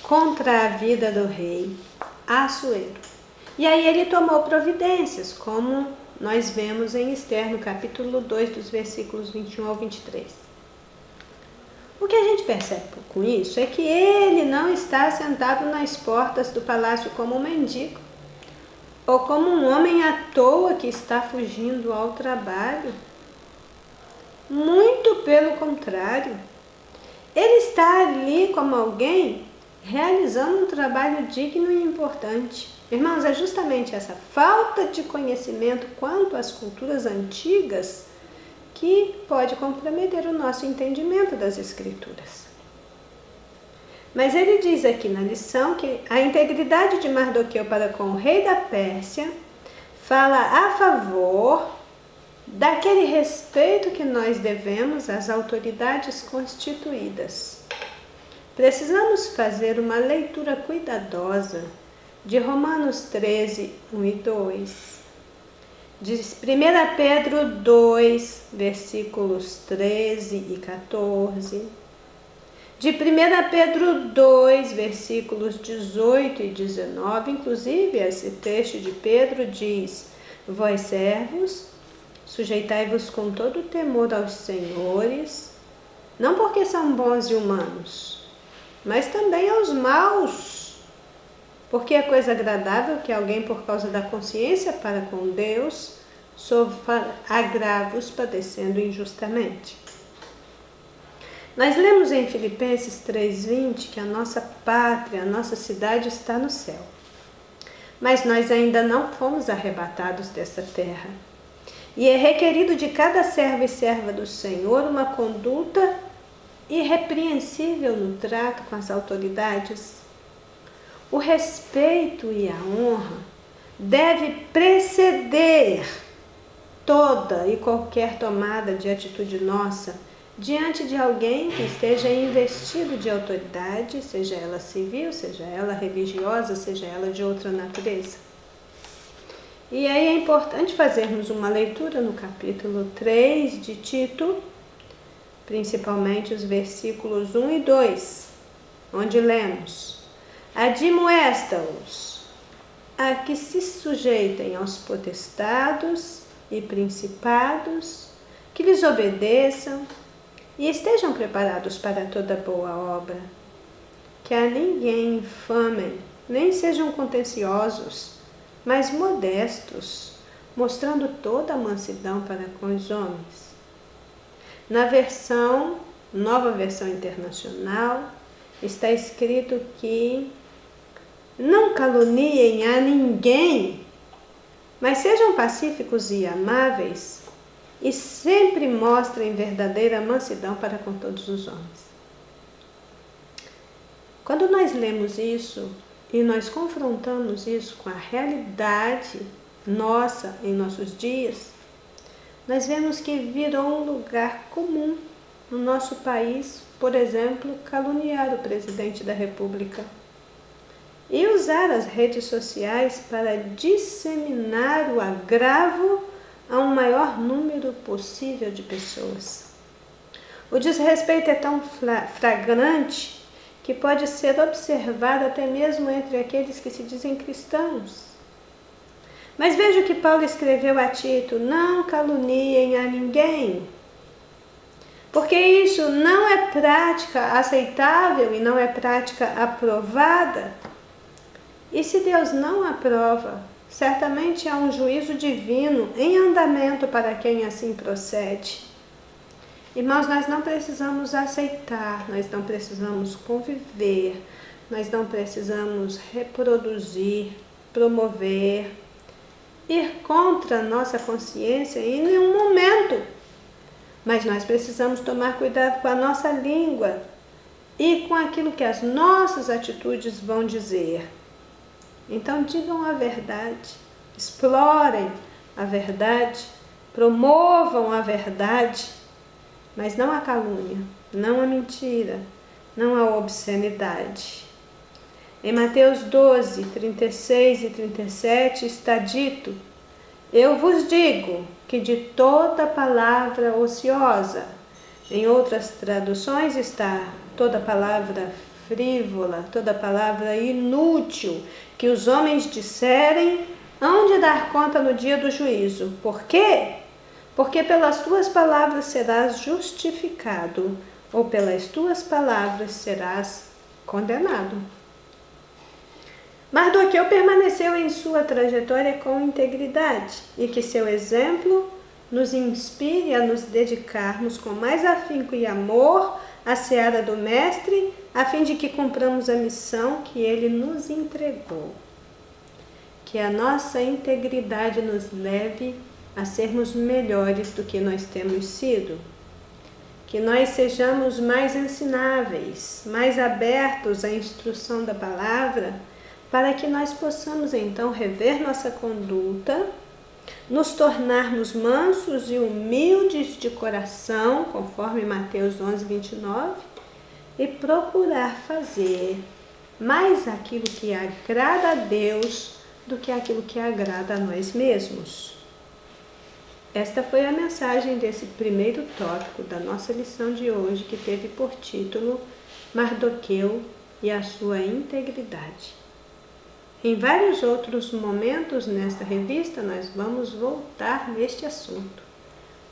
contra a vida do rei Assuero. E aí ele tomou providências, como nós vemos em Esther, no capítulo 2, dos versículos 21 ao 23. O que a gente percebe com isso é que ele não está sentado nas portas do palácio como um mendigo, ou como um homem à toa que está fugindo ao trabalho. Muito pelo contrário, ele está ali como alguém realizando um trabalho digno e importante. Irmãos, é justamente essa falta de conhecimento quanto às culturas antigas que pode comprometer o nosso entendimento das Escrituras. Mas ele diz aqui na lição que a integridade de Mardoqueu para com o rei da Pérsia fala a favor daquele respeito que nós devemos às autoridades constituídas. Precisamos fazer uma leitura cuidadosa de Romanos 13, 1 e 2, de 1 Pedro 2, versículos 13 e 14, de 1 Pedro 2, versículos 18 e 19, inclusive esse texto de Pedro diz: vós servos, sujeitai-vos com todo temor aos senhores, não porque são bons e humanos, mas também aos maus, porque é coisa agradável que alguém, por causa da consciência para com Deus, sofra agravos padecendo injustamente. Nós lemos em Filipenses 3,20 que a nossa pátria, a nossa cidade está no céu. Mas nós ainda não fomos arrebatados dessa terra. E é requerido de cada servo e serva do Senhor uma conduta irrepreensível no trato com as autoridades. O respeito e a honra deve preceder toda e qualquer tomada de atitude nossa diante de alguém que esteja investido de autoridade, seja ela civil, seja ela religiosa, seja ela de outra natureza. E aí é importante fazermos uma leitura no capítulo 3 de Tito, principalmente os versículos 1 e 2, onde lemos: admoesta-os a que se sujeitem aos potestados e principados, que lhes obedeçam e estejam preparados para toda boa obra. Que a ninguém infamem, nem sejam contenciosos, mas modestos, mostrando toda a mansidão para com os homens. Na Nova Versão Internacional, está escrito que não caluniem a ninguém, mas sejam pacíficos e amáveis e sempre mostrem verdadeira mansidão para com todos os homens. Quando nós lemos isso e nós confrontamos isso com a realidade nossa em nossos dias, nós vemos que virou um lugar comum no nosso país, por exemplo, caluniar o presidente da República e usar as redes sociais para disseminar o agravo a um maior número possível de pessoas. O desrespeito é tão flagrante que pode ser observado até mesmo entre aqueles que se dizem cristãos. Mas veja o que Paulo escreveu a Tito: não caluniem a ninguém, porque isso não é prática aceitável e não é prática aprovada. E se Deus não aprova, certamente há um juízo divino em andamento para quem assim procede. Irmãos, nós não precisamos aceitar, nós não precisamos conviver, nós não precisamos reproduzir, promover, ir contra a nossa consciência em nenhum momento. Mas nós precisamos tomar cuidado com a nossa língua e com aquilo que as nossas atitudes vão dizer. Então digam a verdade, explorem a verdade, promovam a verdade, mas não a calúnia, não a mentira, não a obscenidade. Em Mateus 12, 36 e 37 está dito: eu vos digo que de toda palavra ociosa, em outras traduções está toda palavra frívola, toda palavra inútil, que os homens disserem, hão de dar conta no dia do juízo. Por quê? Porque pelas tuas palavras serás justificado, ou pelas tuas palavras serás condenado. Mardoqueu permaneceu em sua trajetória com integridade, e que seu exemplo nos inspire a nos dedicarmos com mais afinco e amor à seara do Mestre, a fim de que cumpramos a missão que ele nos entregou. Que a nossa integridade nos leve a sermos melhores do que nós temos sido. Que nós sejamos mais ensináveis, mais abertos à instrução da palavra, para que nós possamos então rever nossa conduta, nos tornarmos mansos e humildes de coração, conforme Mateus 11, 29, e procurar fazer mais aquilo que agrada a Deus do que aquilo que agrada a nós mesmos. Esta foi a mensagem desse primeiro tópico da nossa lição de hoje, que teve por título Mardoqueu e a sua integridade. Em vários outros momentos nesta revista nós vamos voltar neste assunto,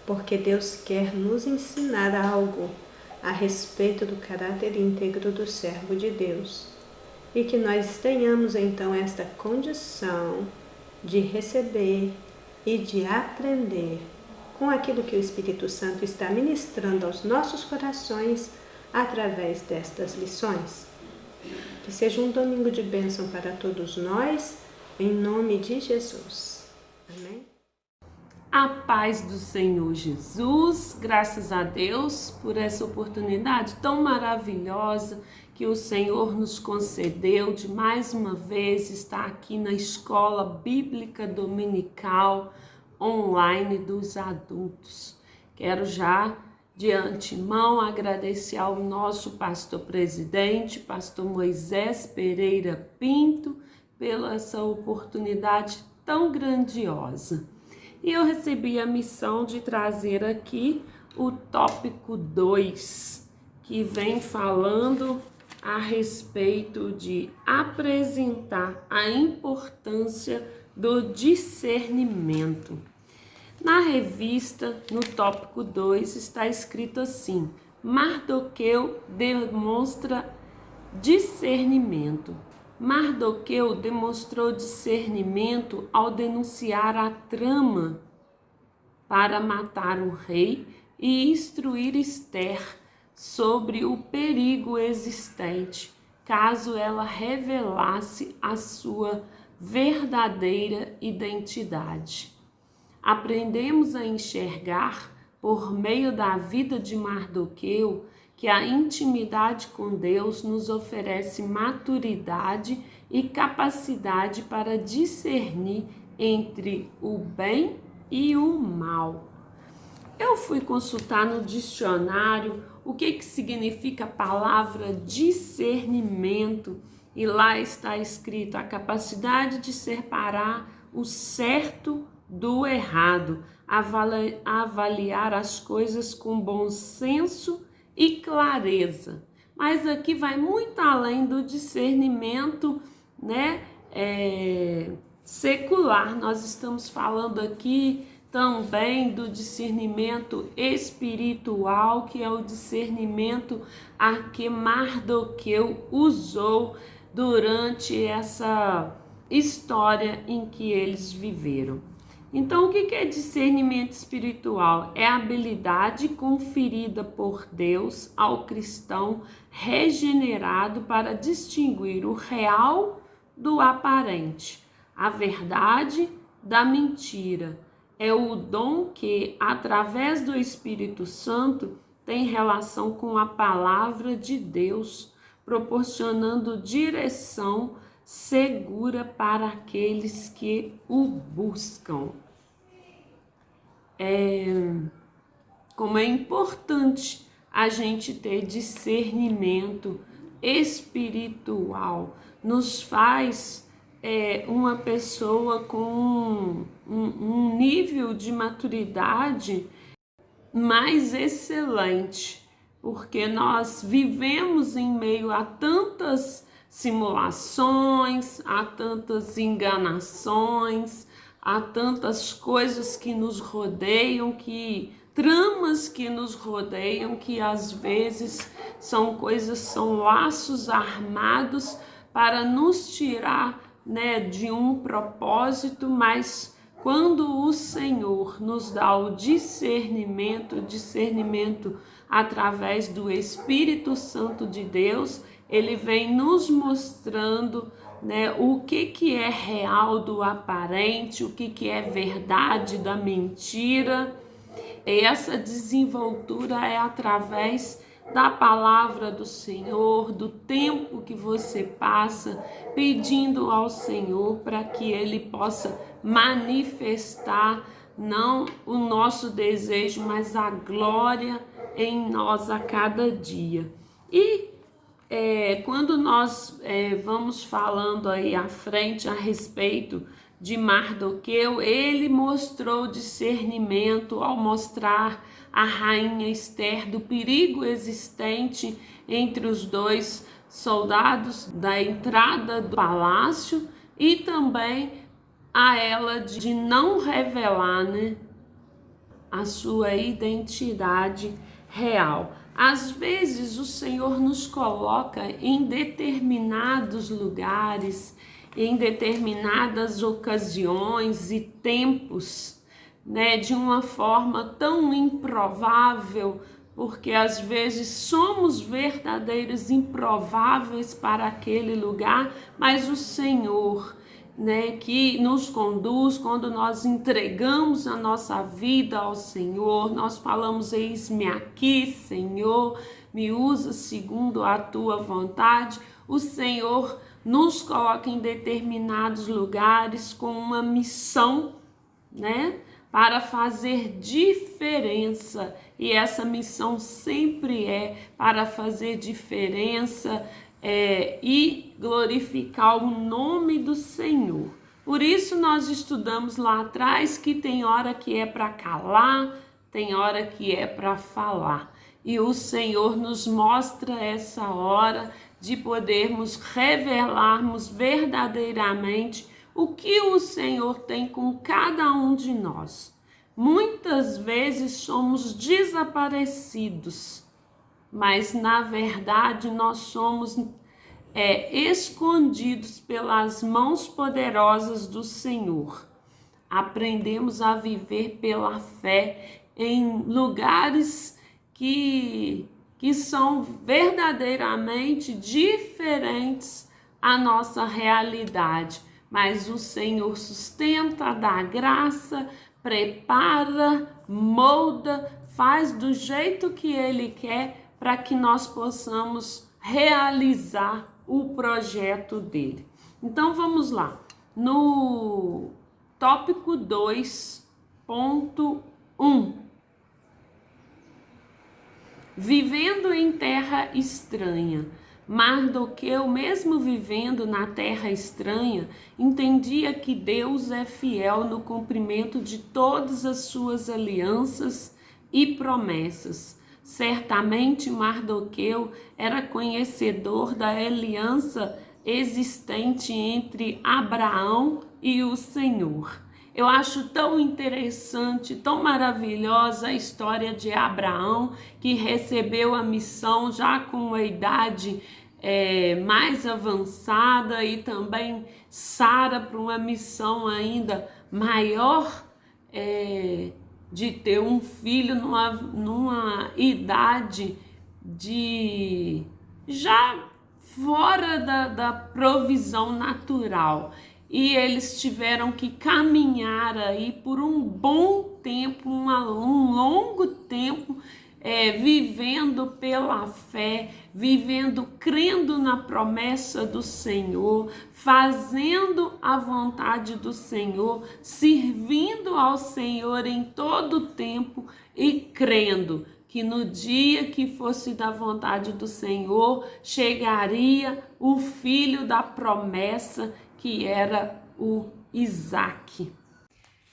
porque Deus quer nos ensinar algo a respeito do caráter íntegro do servo de Deus, e que nós tenhamos então esta condição de receber e de aprender com aquilo que o Espírito Santo está ministrando aos nossos corações através destas lições. Que seja um domingo de bênção para todos nós, em nome de Jesus. Amém? A paz do Senhor Jesus, graças a Deus por essa oportunidade tão maravilhosa que o Senhor nos concedeu de mais uma vez estar aqui na Escola Bíblica Dominical online dos adultos. Quero já de antemão agradecer ao nosso pastor presidente, pastor Moisés Pereira Pinto, pela essa oportunidade tão grandiosa. E eu recebi a missão de trazer aqui o tópico 2, que vem falando a respeito de apresentar a importância do discernimento. Na revista, no tópico 2, está escrito assim: Mardoqueu demonstra discernimento. Mardoqueu demonstrou discernimento ao denunciar a trama para matar o rei e instruir Ester sobre o perigo existente, caso ela revelasse a sua verdadeira identidade. Aprendemos a enxergar, por meio da vida de Mardoqueu, que a intimidade com Deus nos oferece maturidade e capacidade para discernir entre o bem e o mal. Eu fui consultar no dicionário o que significa a palavra discernimento e lá está escrito a capacidade de separar o certo do errado, avaliar as coisas com bom senso e clareza. Mas aqui vai muito além do discernimento, né, secular. Nós estamos falando aqui também do discernimento espiritual, que é o discernimento a que Mardoqueu usou durante essa história em que eles viveram. Então, o que é discernimento espiritual? É a habilidade conferida por Deus ao cristão regenerado para distinguir o real do aparente, a verdade da mentira. É o dom que, através do Espírito Santo, tem relação com a palavra de Deus, proporcionando direção segura para aqueles que o buscam. Como é importante a gente ter discernimento espiritual, nos faz uma pessoa com um nível de maturidade mais excelente, porque nós vivemos em meio a tantas simulações, há tantas enganações, há tantas coisas que nos rodeiam, tramas que nos rodeiam, que às vezes são laços armados para nos tirar, né, de um propósito, mas quando o Senhor nos dá o discernimento através do Espírito Santo de Deus, ele vem nos mostrando, né, o que é real do aparente, o que é verdade da mentira. E essa desenvoltura é através da palavra do Senhor, do tempo que você passa pedindo ao Senhor para que Ele possa manifestar não o nosso desejo, mas a glória em nós a cada dia. E quando nós vamos falando aí à frente a respeito de Mardoqueu, ele mostrou discernimento ao mostrar a rainha Ester do perigo existente entre os dois soldados da entrada do palácio e também a ela de não revelar, né, a sua identidade real. Às vezes o Senhor nos coloca em determinados lugares, em determinadas ocasiões e tempos, né, de uma forma tão improvável, porque às vezes somos verdadeiros improváveis para aquele lugar, mas o Senhor, né, que nos conduz, quando nós entregamos a nossa vida ao Senhor, nós falamos: eis-me aqui, Senhor, me usa segundo a tua vontade. O Senhor nos coloca em determinados lugares com uma missão, né, para fazer diferença, e essa missão sempre é para fazer diferença e glorificar o nome do Senhor. Por isso nós estudamos lá atrás que tem hora que é para calar, tem hora que é para falar. E o Senhor nos mostra essa hora de podermos revelarmos verdadeiramente o que o Senhor tem com cada um de nós. Muitas vezes somos desaparecidos, mas na verdade nós somos escondidos pelas mãos poderosas do Senhor. Aprendemos a viver pela fé em lugares que são verdadeiramente diferentes à nossa realidade. Mas o Senhor sustenta, dá graça, prepara, molda, faz do jeito que Ele quer para que nós possamos realizar o projeto dele. Então vamos lá. No tópico 2.1. Vivendo em terra estranha. Mardoqueu, mesmo vivendo na terra estranha, entendia que Deus é fiel no cumprimento de todas as suas alianças e promessas. Certamente Mardoqueu era conhecedor da aliança existente entre Abraão e o Senhor. Eu acho tão interessante, tão maravilhosa a história de Abraão, que recebeu a missão já com a idade mais avançada, e também Sara para uma missão ainda maior, de ter um filho numa idade de já fora da provisão natural. E eles tiveram que caminhar aí por um bom tempo, um longo tempo, vivendo pela fé, vivendo, crendo na promessa do Senhor, fazendo a vontade do Senhor, servindo ao Senhor em todo o tempo e crendo que no dia que fosse da vontade do Senhor, chegaria o filho da promessa, que era o Isaque.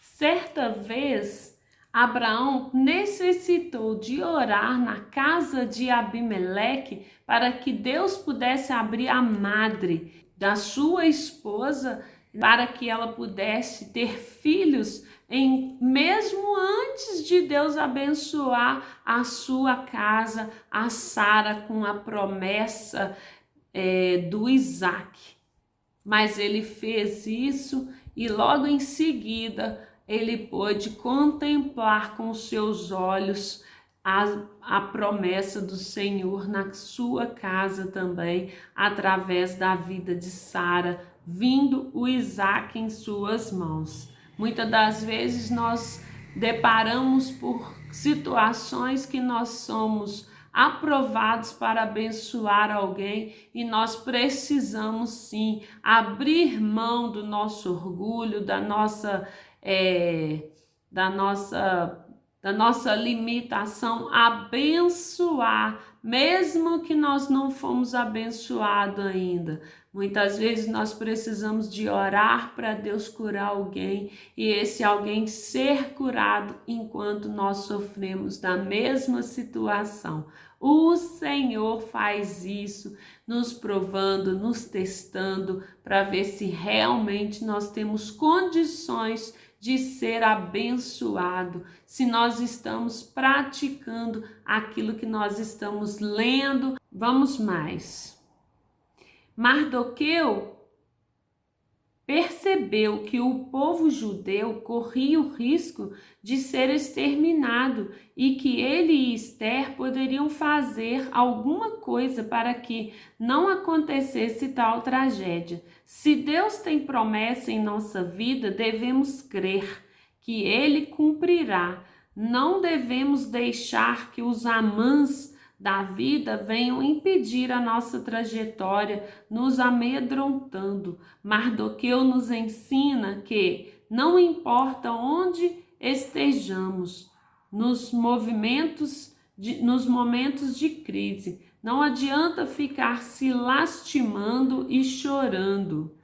Certa vez, Abraão necessitou de orar na casa de Abimeleque para que Deus pudesse abrir a madre da sua esposa, para que ela pudesse ter filhos, mesmo antes de Deus abençoar a sua casa, a Sara, com a promessa do Isaque. Mas ele fez isso e logo em seguida ele pôde contemplar com seus olhos a promessa do Senhor na sua casa também, através da vida de Sara, vindo o Isaque em suas mãos. Muitas das vezes nós deparamos por situações que nós somos aprovados para abençoar alguém, e nós precisamos sim abrir mão do nosso orgulho, da nossa limitação, abençoar, mesmo que nós não fomos abençoados ainda. Muitas vezes nós precisamos de orar para Deus curar alguém, e esse alguém ser curado enquanto nós sofremos da mesma situação. O Senhor faz isso, nos provando, nos testando, para ver se realmente nós temos condições de ser abençoado, se nós estamos praticando aquilo que nós estamos lendo. Vamos mais. Mardoqueu percebeu que o povo judeu corria o risco de ser exterminado e que ele e Esther poderiam fazer alguma coisa para que não acontecesse tal tragédia. Se Deus tem promessa em nossa vida, devemos crer que Ele cumprirá. Não devemos deixar que os Amãs da vida venham impedir a nossa trajetória, nos amedrontando. Mardoqueu nos ensina que não importa onde estejamos, nos momentos de crise, não adianta ficar se lastimando e chorando.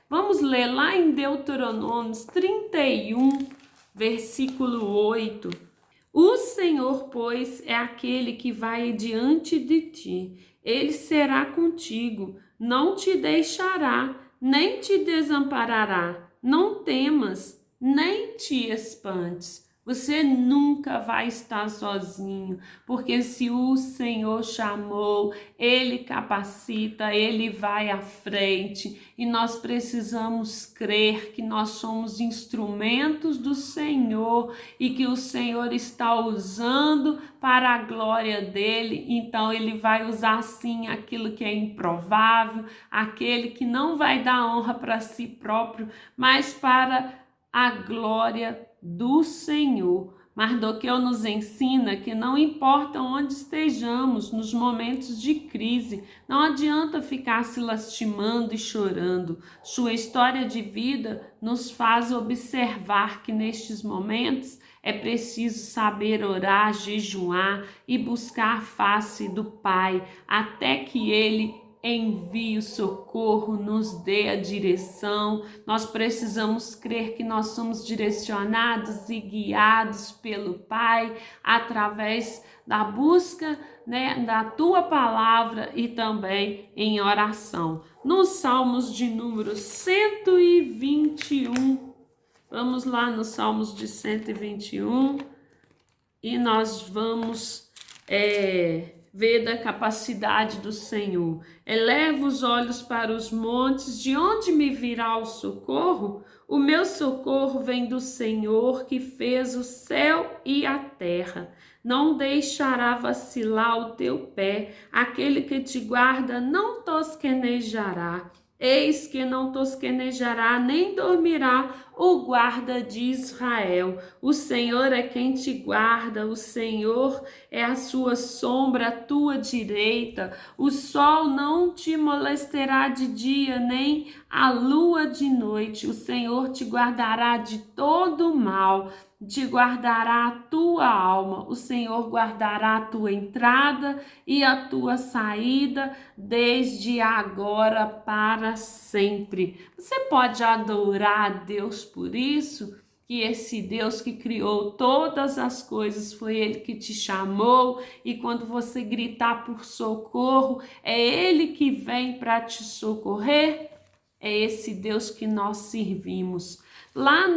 Vamos ler lá em Deuteronômios 31, versículo 8. O Senhor, pois, é aquele que vai diante de ti. Ele será contigo, não te deixará, nem te desamparará. Não temas, nem te espantes. Você nunca vai estar sozinho, porque se o Senhor chamou, Ele capacita, Ele vai à frente, e nós precisamos crer que nós somos instrumentos do Senhor e que o Senhor está usando para a glória dele. Então Ele vai usar sim aquilo que é improvável, aquele que não vai dar honra para si próprio, mas para a glória do Senhor. Mardoqueu nos ensina que não importa onde estejamos nos momentos de crise, não adianta ficar se lastimando e chorando. Sua história de vida nos faz observar que nestes momentos é preciso saber orar, jejuar e buscar a face do Pai, até que Ele envie o socorro, nos dê a direção. Nós precisamos crer que nós somos direcionados e guiados pelo Pai através da busca, da tua palavra e também em oração. Nos Salmos de número 121, vamos lá nos Salmos de 121 e nós vamos ver da capacidade do Senhor. Eleva os olhos para os montes, de onde me virá o socorro? O meu socorro vem do Senhor, que fez o céu e a terra. Não deixará vacilar o teu pé, aquele que te guarda não tosquenejará. Eis que não tosquenejará, nem dormirá o guarda de Israel. O Senhor é quem te guarda, o Senhor é a sua sombra, a tua direita. O sol não te molestará de dia, nem a lua de noite. O Senhor te guardará de todo mal, te guardará a tua alma. O Senhor guardará a tua entrada e a tua saída, desde agora para sempre. Você pode adorar a Deus por isso? Que esse Deus que criou todas as coisas, foi Ele que te chamou, e quando você gritar por socorro, é Ele que vem para te socorrer? É esse Deus que nós servimos. Lá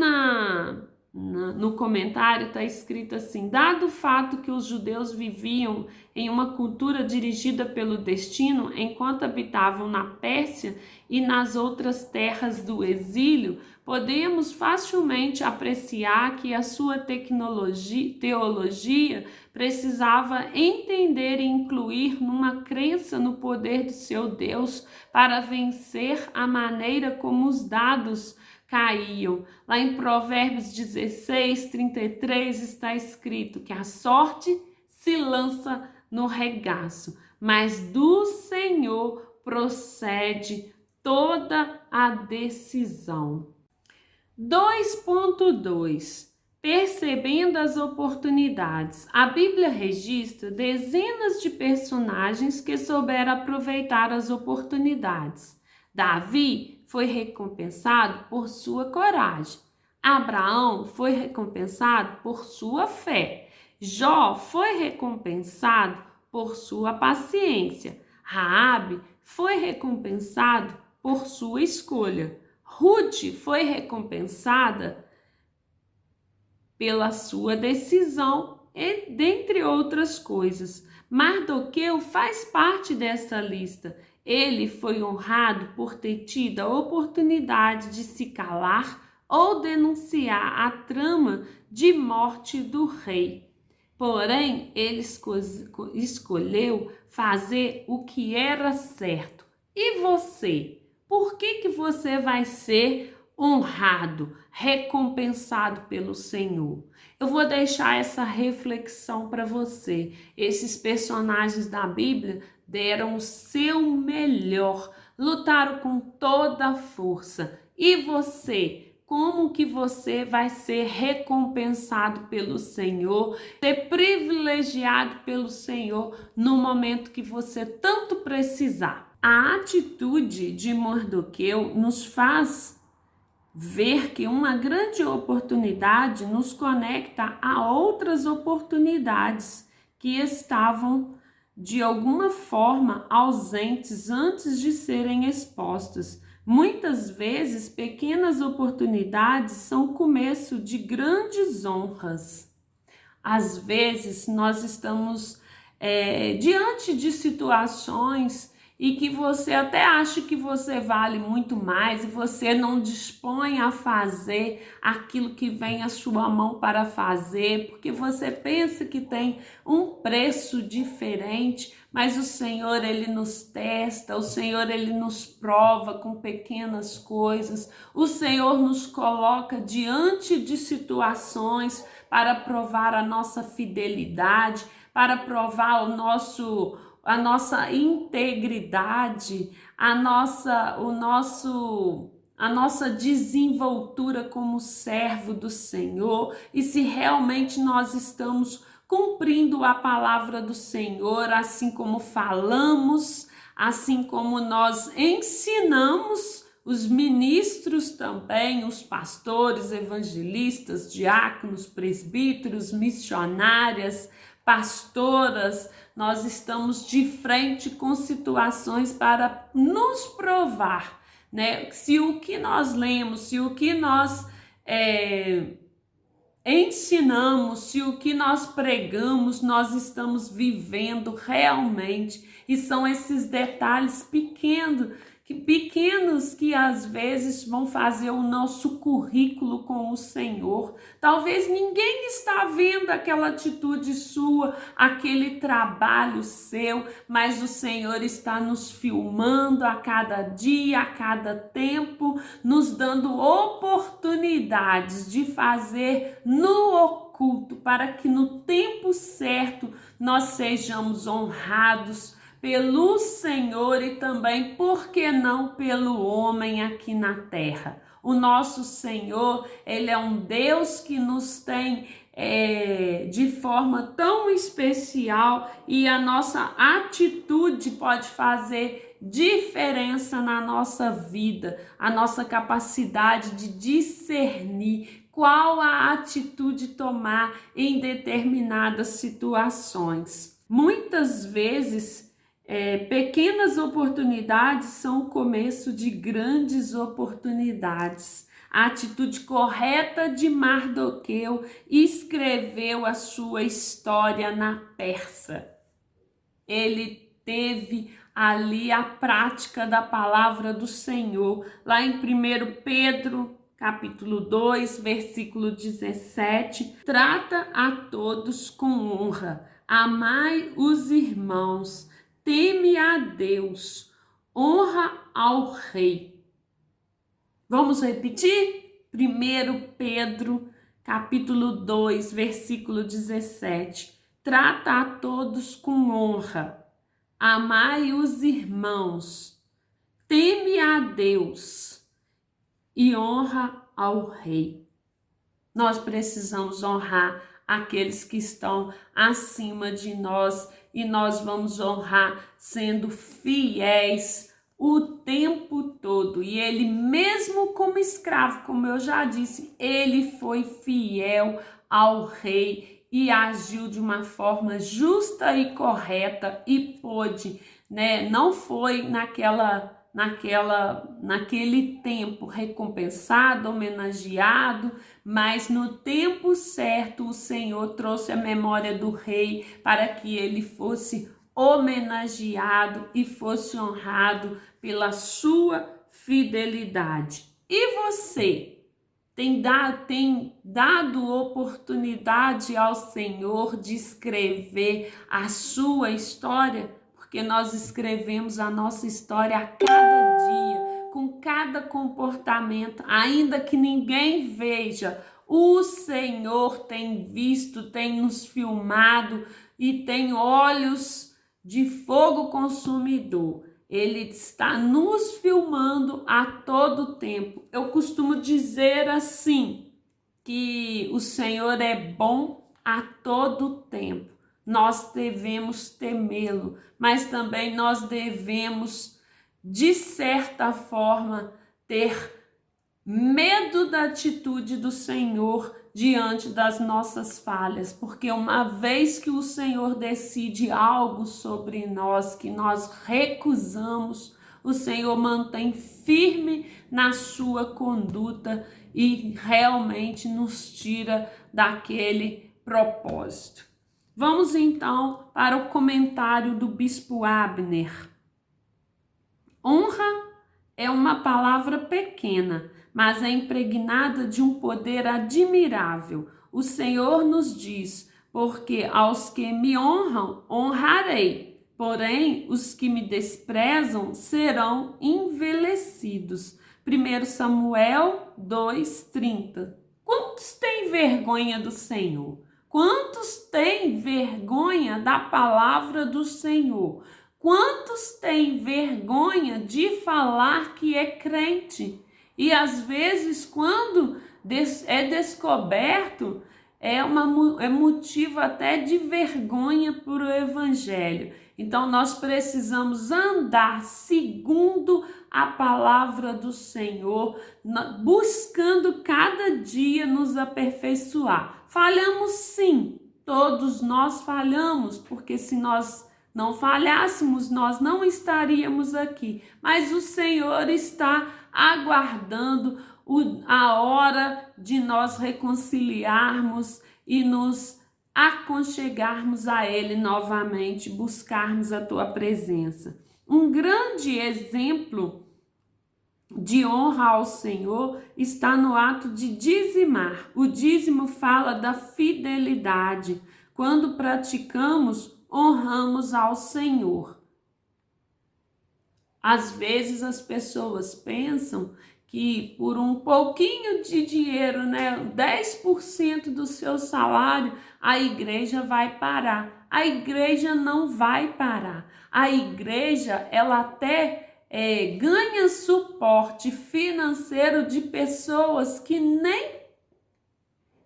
no comentário está escrito assim: dado o fato que os judeus viviam em uma cultura dirigida pelo destino enquanto habitavam na Pérsia e nas outras terras do exílio, podemos facilmente apreciar que a sua teologia precisava entender e incluir numa crença no poder do seu Deus para vencer a maneira como os dados caíam. Lá em Provérbios 16, 33 está escrito que a sorte se lança no regaço, mas do Senhor procede toda a decisão. 2.2 Percebendo as oportunidades. A Bíblia registra dezenas de personagens que souberam aproveitar as oportunidades. Davi foi recompensado por sua coragem. Abraão foi recompensado por sua fé. Jó foi recompensado por sua paciência. Raabe foi recompensado por sua escolha. Ruth foi recompensada pela sua decisão, dentre outras coisas. Mardoqueu faz parte dessa lista. Ele foi honrado por ter tido a oportunidade de se calar ou denunciar a trama de morte do rei. Porém, ele escolheu fazer o que era certo. E você? Por que você vai ser honrado, recompensado pelo Senhor? Eu vou deixar essa reflexão para você. Esses personagens da Bíblia deram o seu melhor, lutaram com toda a força. E você? Como que você vai ser recompensado pelo Senhor, ser privilegiado pelo Senhor no momento que você tanto precisar? A atitude de Mardoqueu nos faz ver que uma grande oportunidade nos conecta a outras oportunidades que estavam de alguma forma ausentes antes de serem expostas. Muitas vezes, pequenas oportunidades são o começo de grandes honras. Às vezes, nós estamos diante de situações e que você até acha que você vale muito mais e você não dispõe a fazer aquilo que vem à sua mão para fazer, porque você pensa que tem um preço diferente, mas o Senhor, Ele nos testa, o Senhor, Ele nos prova com pequenas coisas, o Senhor nos coloca diante de situações para provar a nossa fidelidade, para provar a nossa integridade, a nossa desenvoltura como servo do Senhor, e se realmente nós estamos cumprindo a palavra do Senhor, assim como falamos, assim como nós ensinamos, os ministros também, os pastores, evangelistas, diáconos, presbíteros, missionárias, pastoras, nós estamos de frente com situações para nos provar, né? Se o que nós lemos, se o que nós ensinamos, se o que nós pregamos, nós estamos vivendo realmente, e são esses detalhes pequenos que às vezes vão fazer o nosso currículo com o Senhor. Talvez ninguém está vendo aquela atitude sua, aquele trabalho seu, mas o Senhor está nos filmando a cada dia, a cada tempo, nos dando oportunidades de fazer no oculto, para que no tempo certo nós sejamos honrados pelo Senhor e também, por que não, pelo homem aqui na terra. O nosso Senhor, Ele é um Deus que nos tem de forma tão especial, e a nossa atitude pode fazer diferença na nossa vida, a nossa capacidade de discernir qual a atitude tomar em determinadas situações. Muitas vezes, pequenas oportunidades são o começo de grandes oportunidades. A atitude correta de Mardoqueu escreveu a sua história na Pérsia. Ele teve ali a prática da palavra do Senhor. Lá em 1 Pedro, capítulo 2, versículo 17, trata a todos com honra, amai os irmãos, teme a Deus, honra ao rei. Vamos repetir? 1 Pedro, capítulo 2, versículo 17. Trata a todos com honra, amai os irmãos, teme a Deus e honra ao rei. Nós precisamos honrar aqueles que estão acima de nós, e nós vamos honrar sendo fiéis o tempo todo. E ele, mesmo como escravo, como eu já disse, ele foi fiel ao rei e agiu de uma forma justa e correta, e pôde, né? Não foi naquele tempo recompensado, homenageado, mas no tempo certo o Senhor trouxe a memória do rei para que ele fosse homenageado e fosse honrado pela sua fidelidade. E você tem dado oportunidade ao Senhor de escrever a sua história? Porque nós escrevemos a nossa história a cada dia, com cada comportamento, ainda que ninguém veja. O Senhor tem visto, tem nos filmado e tem olhos de fogo consumidor. Ele está nos filmando a todo tempo. Eu costumo dizer assim, que o Senhor é bom a todo tempo. Nós devemos temê-lo, mas também nós devemos, de certa forma, ter medo da atitude do Senhor diante das nossas falhas, porque uma vez que o Senhor decide algo sobre nós que nós recusamos, o Senhor mantém firme na sua conduta e realmente nos tira daquele propósito. Vamos então para o comentário do bispo Abner. Honra é uma palavra pequena, mas é impregnada de um poder admirável. O Senhor nos diz: porque aos que me honram, honrarei, porém os que me desprezam serão envelhecidos. 1 Samuel 2:30. Quantos têm vergonha do Senhor? Quantos têm vergonha da palavra do Senhor? Quantos têm vergonha de falar que é crente? E às vezes, quando é descoberto, é motivo até de vergonha por o evangelho. Então nós precisamos andar segundo a palavra do Senhor, buscando cada dia nos aperfeiçoar. Falhamos sim, todos nós falhamos, porque se nós não falhássemos, nós não estaríamos aqui. Mas o Senhor está aguardando a hora de nós reconciliarmos e nos aconchegarmos a Ele novamente, buscarmos a Tua presença. Um grande exemplo de honra ao Senhor está no ato de dizimar. O dízimo fala da fidelidade. Quando praticamos, honramos ao Senhor. Às vezes as pessoas pensam que por um pouquinho de dinheiro, 10% do seu salário, a igreja vai parar. A igreja não vai parar. A igreja, ela até ganha suporte financeiro de pessoas que nem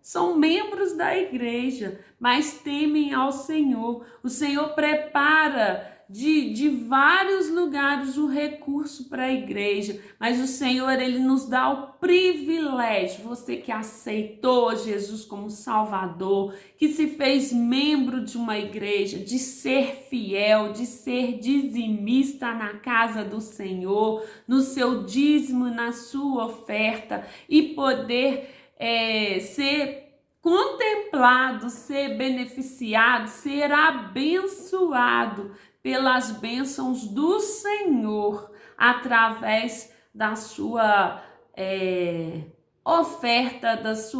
são membros da igreja, mas temem ao Senhor. O Senhor prepara de vários lugares o recurso para a igreja, mas o Senhor, Ele nos dá o privilégio, você que aceitou Jesus como Salvador, que se fez membro de uma igreja, de ser fiel, de ser dizimista na casa do Senhor, no seu dízimo, na sua oferta e poder ser contemplado, ser beneficiado, ser abençoado pelas bênçãos do Senhor através da sua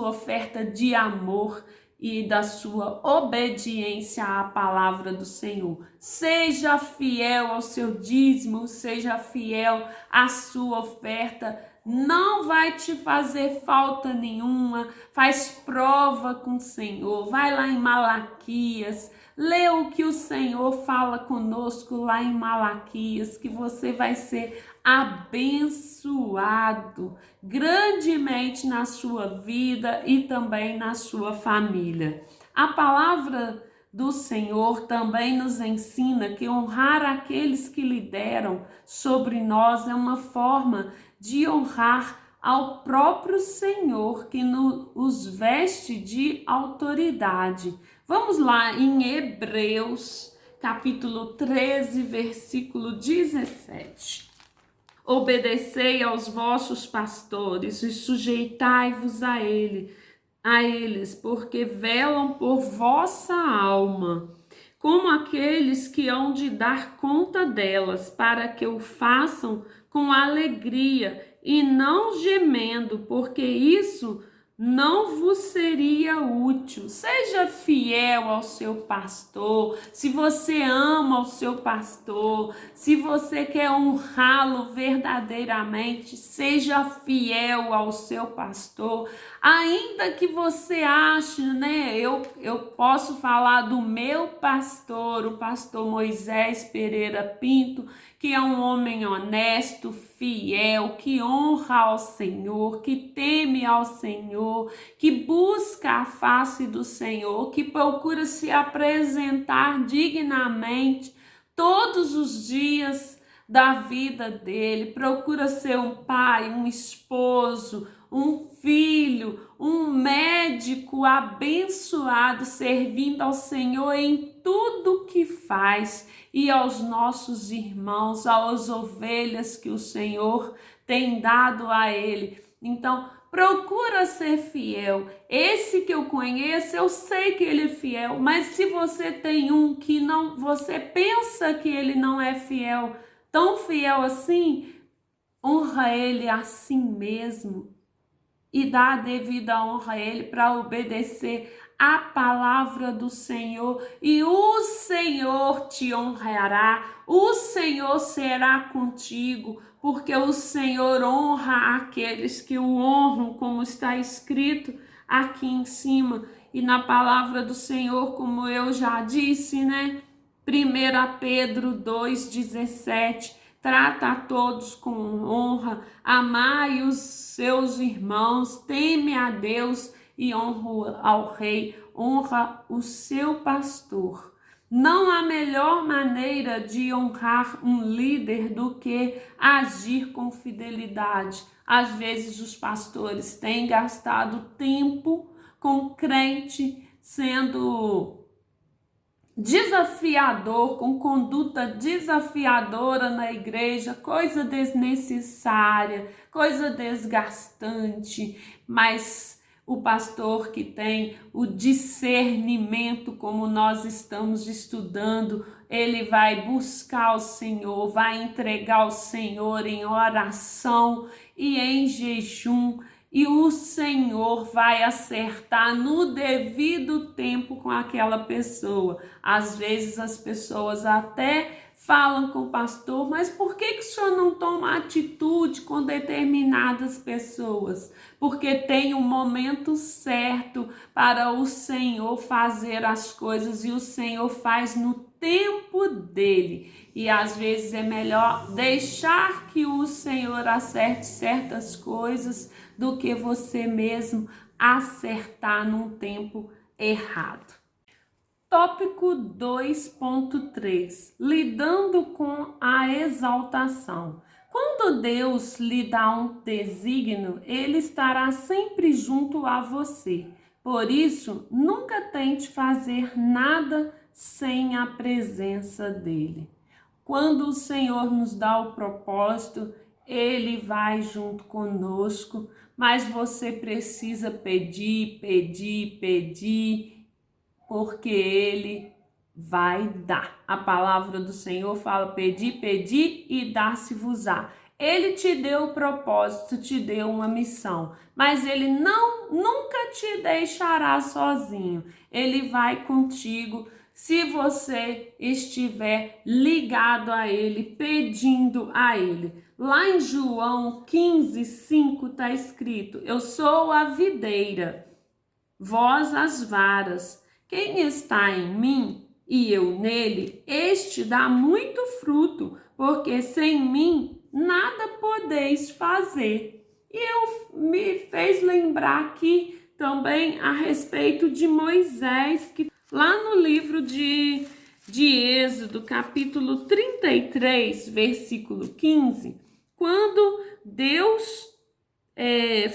oferta de amor e da sua obediência à palavra do Senhor. Seja fiel ao seu dízimo, seja fiel à sua oferta. Não vai te fazer falta nenhuma. Faz prova com o Senhor. Vai lá em Malaquias. Lê o que o Senhor fala conosco lá em Malaquias, que você vai ser abençoado grandemente na sua vida e também na sua família. A palavra do Senhor também nos ensina que honrar aqueles que lideram sobre nós é uma forma de honrar ao próprio Senhor que nos veste de autoridade. Vamos lá em Hebreus, capítulo 13, versículo 17. Obedecei aos vossos pastores e sujeitai-vos a eles, porque velam por vossa alma, como aqueles que hão de dar conta delas, para que o façam com alegria e não gemendo, porque isso não vos seria útil. Seja fiel ao seu pastor. Se você ama o seu pastor, se você quer honrá-lo verdadeiramente, seja fiel ao seu pastor. Ainda que você ache, eu posso falar do meu pastor, o pastor Moisés Pereira Pinto, que é um homem honesto, fiel, que honra ao Senhor, que teme ao Senhor, que busca a face do Senhor, que procura se apresentar dignamente todos os dias da vida dele, procura ser um pai, um esposo, um filho, um médico abençoado, servindo ao Senhor em tudo que faz, e aos nossos irmãos, às ovelhas que o Senhor tem dado a ele. Então, procura ser fiel. Esse que eu conheço, eu sei que ele é fiel, mas se você tem um que não, você pensa que ele não é fiel, tão fiel assim, honra ele assim mesmo e dá a devida honra a ele para obedecer a palavra do Senhor, e o Senhor te honrará, o Senhor será contigo, porque o Senhor honra aqueles que o honram, como está escrito aqui em cima. E na palavra do Senhor, como eu já disse, né? 1 Pedro 2,17, trata a todos com honra, amai os seus irmãos, teme a Deus e honra ao rei, honra o seu pastor. Não há melhor maneira de honrar um líder do que agir com fidelidade. Às vezes os pastores têm gastado tempo com crente sendo desafiador, com conduta desafiadora na igreja, coisa desnecessária, coisa desgastante, mas o pastor que tem o discernimento, como nós estamos estudando, ele vai buscar o Senhor, vai entregar ao Senhor em oração e em jejum, e o Senhor vai acertar no devido tempo com aquela pessoa. Às vezes as pessoas até falam com o pastor, mas por que o senhor não toma atitude com determinadas pessoas? Porque tem um momento certo para o Senhor fazer as coisas, e o Senhor faz no tempo dele. E às vezes é melhor deixar que o Senhor acerte certas coisas do que você mesmo acertar num tempo errado. Tópico 2.3. Lidando com a exaltação. Quando Deus lhe dá um desígnio, ele estará sempre junto a você. Por isso, nunca tente fazer nada sem a presença dele. Quando o Senhor nos dá o propósito, ele vai junto conosco, mas você precisa pedir, porque ele vai dar. A palavra do Senhor fala: pedi e dá-se-vos-á. Ele te deu o propósito, te deu uma missão, mas ele nunca te deixará sozinho. Ele vai contigo se você estiver ligado a ele, pedindo a ele. Lá em João 15:5 está escrito: eu sou a videira, vós as varas. Quem está em mim e eu nele, este dá muito fruto, porque sem mim nada podeis fazer. E me fez lembrar aqui também a respeito de Moisés, que lá no livro de Êxodo, capítulo 33, versículo 15, quando Deus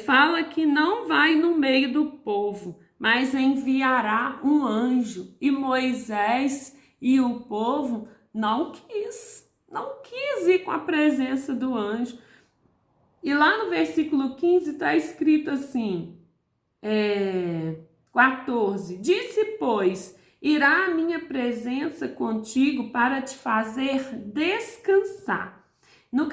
fala que não vai no meio do povo, mas enviará um anjo. E Moisés e o povo não quis ir com a presença do anjo. E lá no versículo 15 está escrito assim, 14. Disse, pois, irá a minha presença contigo para te fazer descansar. No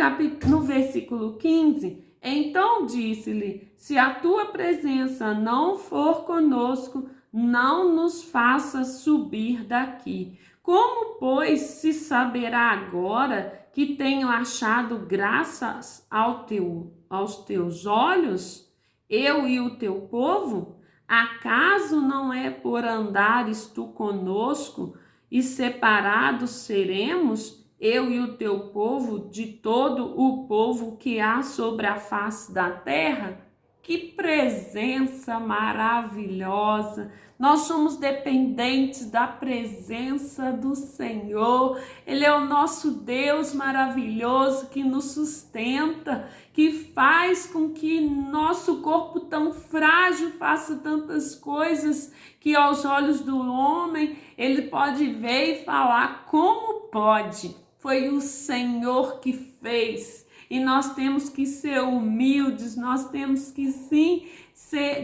versículo 15, então disse-lhe: se a tua presença não for conosco, não nos faça subir daqui. Como, pois, se saberá agora que tenho achado graças aos teus olhos, eu e o teu povo? Acaso não é por andares tu conosco e separados seremos, eu e o teu povo, de todo o povo que há sobre a face da terra? que presença maravilhosa! Nós somos dependentes da presença do Senhor. Ele é o nosso Deus maravilhoso que nos sustenta, que faz com que nosso corpo tão frágil faça tantas coisas que aos olhos do homem ele pode ver e falar como pode. Foi o Senhor que fez. E nós temos que ser humildes, nós temos que sim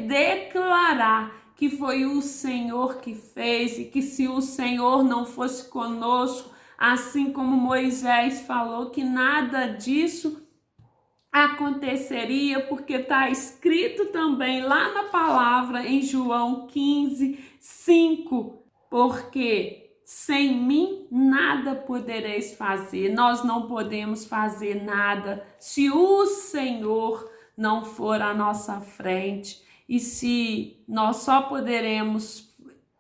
declarar que foi o Senhor que fez e que se o Senhor não fosse conosco, assim como Moisés falou que nada disso aconteceria, porque está escrito também lá na palavra em João 15:5, porque sem mim nada podereis fazer. Nós não podemos fazer nada se o Senhor não for à nossa frente. E se nós só poderemos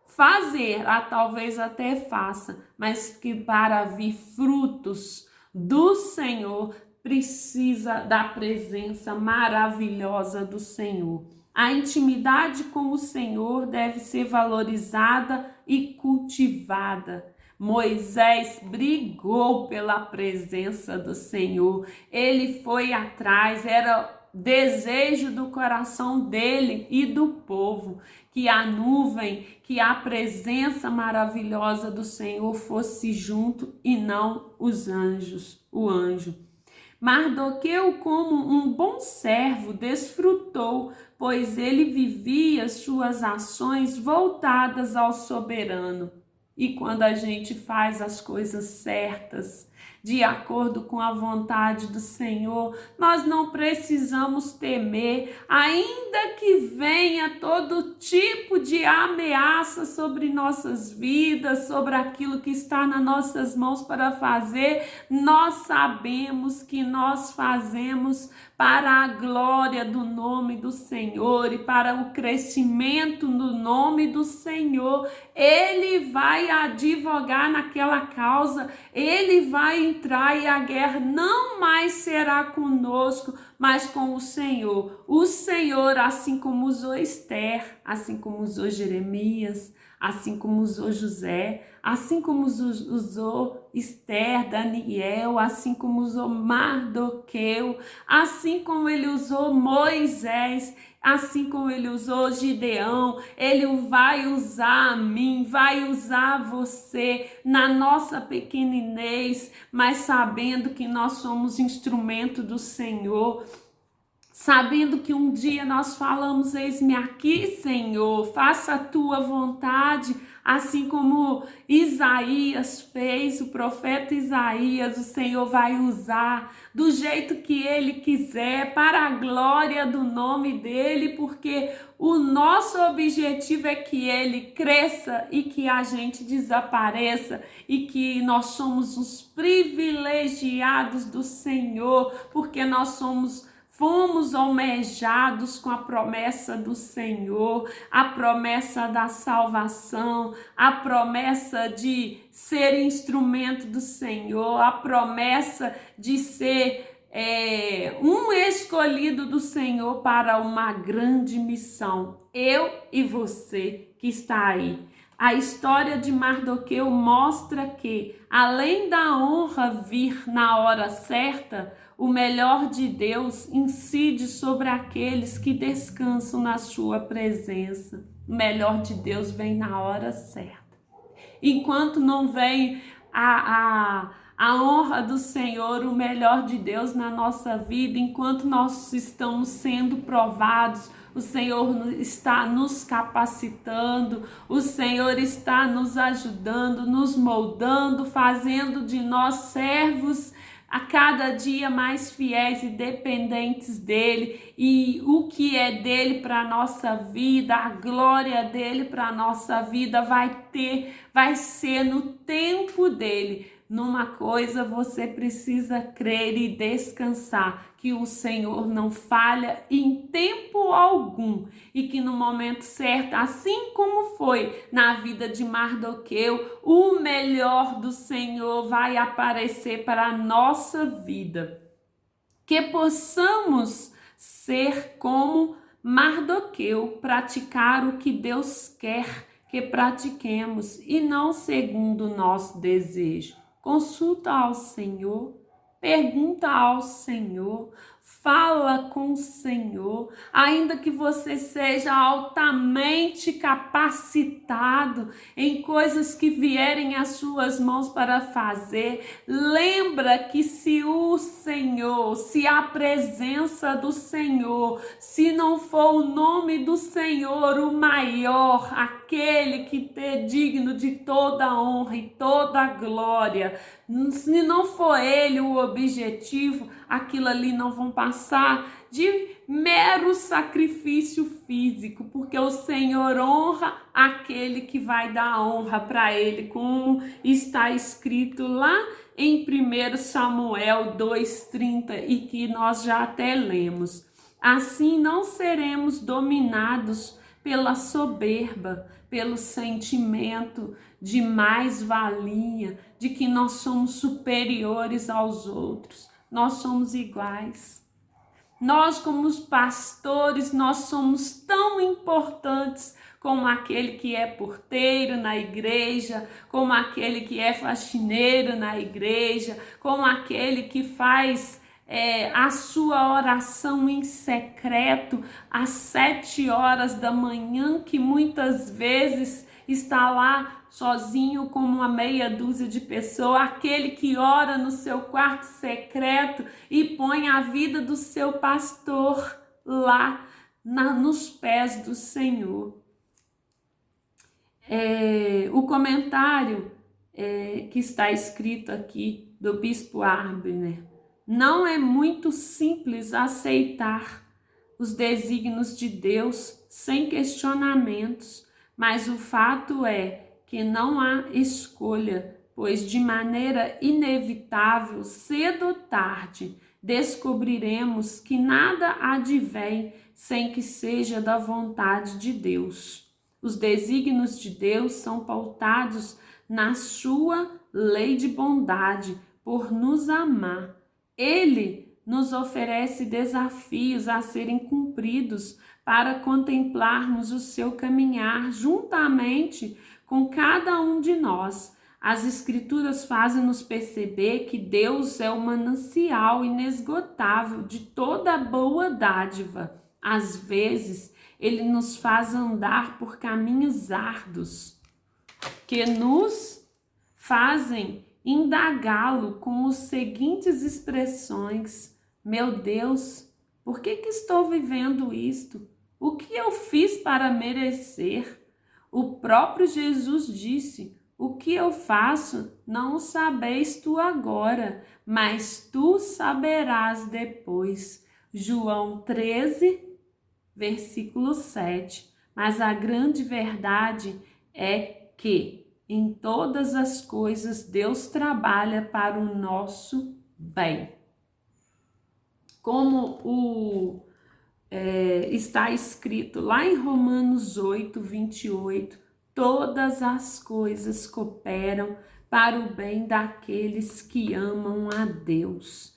fazer, talvez até faça, mas que para vir frutos do Senhor precisa da presença maravilhosa do Senhor. A intimidade com o Senhor deve ser valorizada e cultivada. Moisés brigou pela presença do Senhor. Ele foi atrás, era desejo do coração dele e do povo, que a nuvem, que a presença maravilhosa do Senhor fosse junto e não os anjos, o anjo. Mardoqueu, como um bom servo, desfrutou, pois ele vivia suas ações voltadas ao soberano. E quando a gente faz as coisas certas, de acordo com a vontade do Senhor, nós não precisamos temer, ainda que venha todo tipo de ameaça sobre nossas vidas, sobre aquilo que está nas nossas mãos para fazer. Nós sabemos que nós fazemos para a glória do nome do Senhor e para o crescimento no nome do Senhor. Ele vai advogar naquela causa, ele vai entrar e a guerra não mais será conosco, mas com o Senhor. O Senhor, assim como usou Esther, assim como usou Jeremias, assim como usou José, assim como usou Esther, Daniel, assim como usou Mardoqueu, assim como ele usou Moisés, assim como ele usou Gideão, ele vai usar a mim, vai usar você na nossa pequeninez, mas sabendo que nós somos instrumento do Senhor. Sabendo que um dia nós falamos, eis-me aqui, Senhor, faça a tua vontade, assim como Isaías fez, o profeta Isaías, o Senhor vai usar do jeito que ele quiser, para a glória do nome dele, porque o nosso objetivo é que ele cresça e que a gente desapareça e que nós somos os privilegiados do Senhor, porque nós fomos almejados com a promessa do Senhor, a promessa da salvação, a promessa de ser instrumento do Senhor, a promessa de ser um escolhido do Senhor para uma grande missão. Eu e você que está aí. A história de Mardoqueu mostra que, além da honra vir na hora certa, o melhor de Deus incide sobre aqueles que descansam na sua presença. O melhor de Deus vem na hora certa. Enquanto não vem a honra do Senhor, o melhor de Deus na nossa vida, enquanto nós estamos sendo provados, o Senhor está nos capacitando, o Senhor está nos ajudando, nos moldando, fazendo de nós servos a cada dia mais fiéis e dependentes dele, e o que é dele para a nossa vida, a glória dele para a nossa vida vai ser no tempo dele. Numa coisa você precisa crer e descansar, que o Senhor não falha em tempo algum e que no momento certo, assim como foi na vida de Mardoqueu, o melhor do Senhor vai aparecer para a nossa vida. Que possamos ser como Mardoqueu praticar o que Deus quer que pratiquemos e não segundo o nosso desejo. Consulta ao Senhor, pergunta ao Senhor, fala com o Senhor, ainda que você seja altamente capacitado em coisas que vierem às suas mãos para fazer. Lembra que se o Senhor, se a presença do Senhor, se não for o nome do Senhor o maior, aquele que é digno de toda honra e toda glória, se não for ele o objetivo, aquilo ali não vão passar de mero sacrifício físico, porque o Senhor honra aquele que vai dar honra para ele, como está escrito lá em 1 Samuel 2,30 e que nós já até lemos. Assim não seremos dominados pela soberba, pelo sentimento de mais-valia, de que nós somos superiores aos outros. Nós somos iguais. Nós, como os pastores, nós somos tão importantes como aquele que é porteiro na igreja, como aquele que é faxineiro na igreja, como aquele que faz a sua oração em secreto às 7 horas da manhã, que muitas vezes está lá sozinho como uma meia dúzia de pessoas, aquele que ora no seu quarto secreto e põe a vida do seu pastor lá nos pés do Senhor. O comentário que está escrito aqui do Bispo Arbner: não é muito simples aceitar os desígnios de Deus sem questionamentos, mas o fato é que não há escolha, pois de maneira inevitável, cedo ou tarde, descobriremos que nada advém sem que seja da vontade de Deus. Os desígnios de Deus são pautados na sua lei de bondade, por nos amar. Ele nos oferece desafios a serem cumpridos para contemplarmos o seu caminhar juntamente com cada um de nós. As Escrituras fazem-nos perceber que Deus é o manancial inesgotável de toda boa dádiva. Às vezes, Ele nos faz andar por caminhos árduos, que nos fazem indagá-lo com as seguintes expressões: meu Deus, por que estou vivendo isto? O que eu fiz para merecer? O próprio Jesus disse: o que eu faço não o sabeis tu agora, mas tu saberás depois. João 13, versículo 7. Mas a grande verdade é que em todas as coisas Deus trabalha para o nosso bem. Como está escrito lá em Romanos 8, 28, todas as coisas cooperam para o bem daqueles que amam a Deus,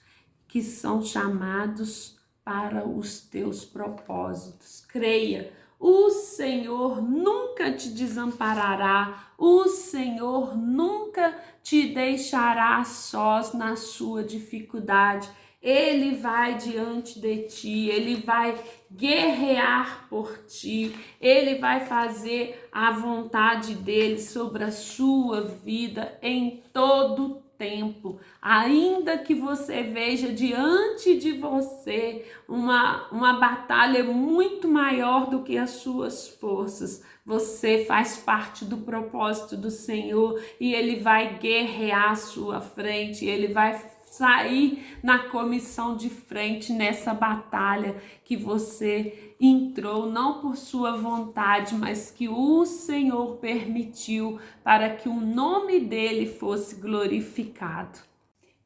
que são chamados para os teus propósitos. Creia, o Senhor nunca te desamparará, o Senhor nunca te deixará sós na sua dificuldade. Ele vai diante de ti, Ele vai guerrear por ti, Ele vai fazer a vontade dEle sobre a sua vida em todo o tempo. Ainda que você veja diante de você uma batalha muito maior do que as suas forças, você faz parte do propósito do Senhor e Ele vai guerrear à sua frente, Ele vai sair na comissão de frente nessa batalha que você entrou, não por sua vontade, mas que o Senhor permitiu para que o nome dele fosse glorificado.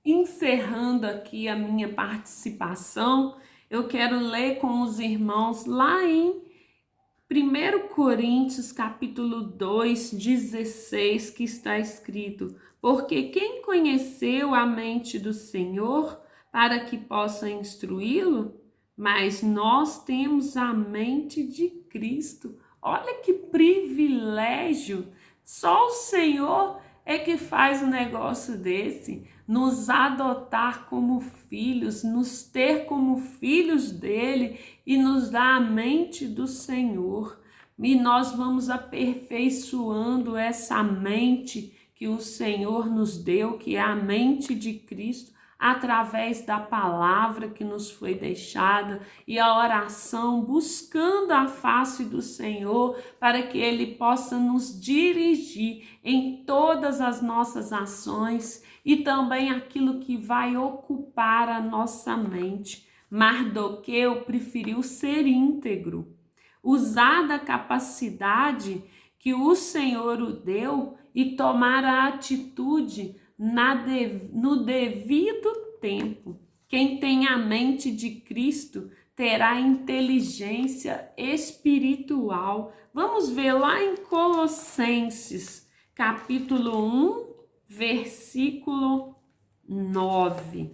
Encerrando aqui a minha participação, eu quero ler com os irmãos lá em 1 Coríntios capítulo 2, 16, que está escrito: porque quem conheceu a mente do Senhor para que possa instruí-lo? mas nós temos a mente de Cristo. Olha que privilégio! Só o Senhor é que faz um negócio desse, nos adotar como filhos, nos ter como filhos dele e nos dar a mente do Senhor. E nós vamos aperfeiçoando essa mente que o Senhor nos deu, que é a mente de Cristo, através da palavra que nos foi deixada e a oração, buscando a face do Senhor para que Ele possa nos dirigir em todas as nossas ações e também aquilo que vai ocupar a nossa mente. Mardoqueu preferiu ser íntegro, usar da capacidade que o Senhor o deu e tomar a atitude no devido tempo. Quem tem a mente de Cristo terá inteligência espiritual. Vamos ver lá em Colossenses, capítulo 1, versículo 9.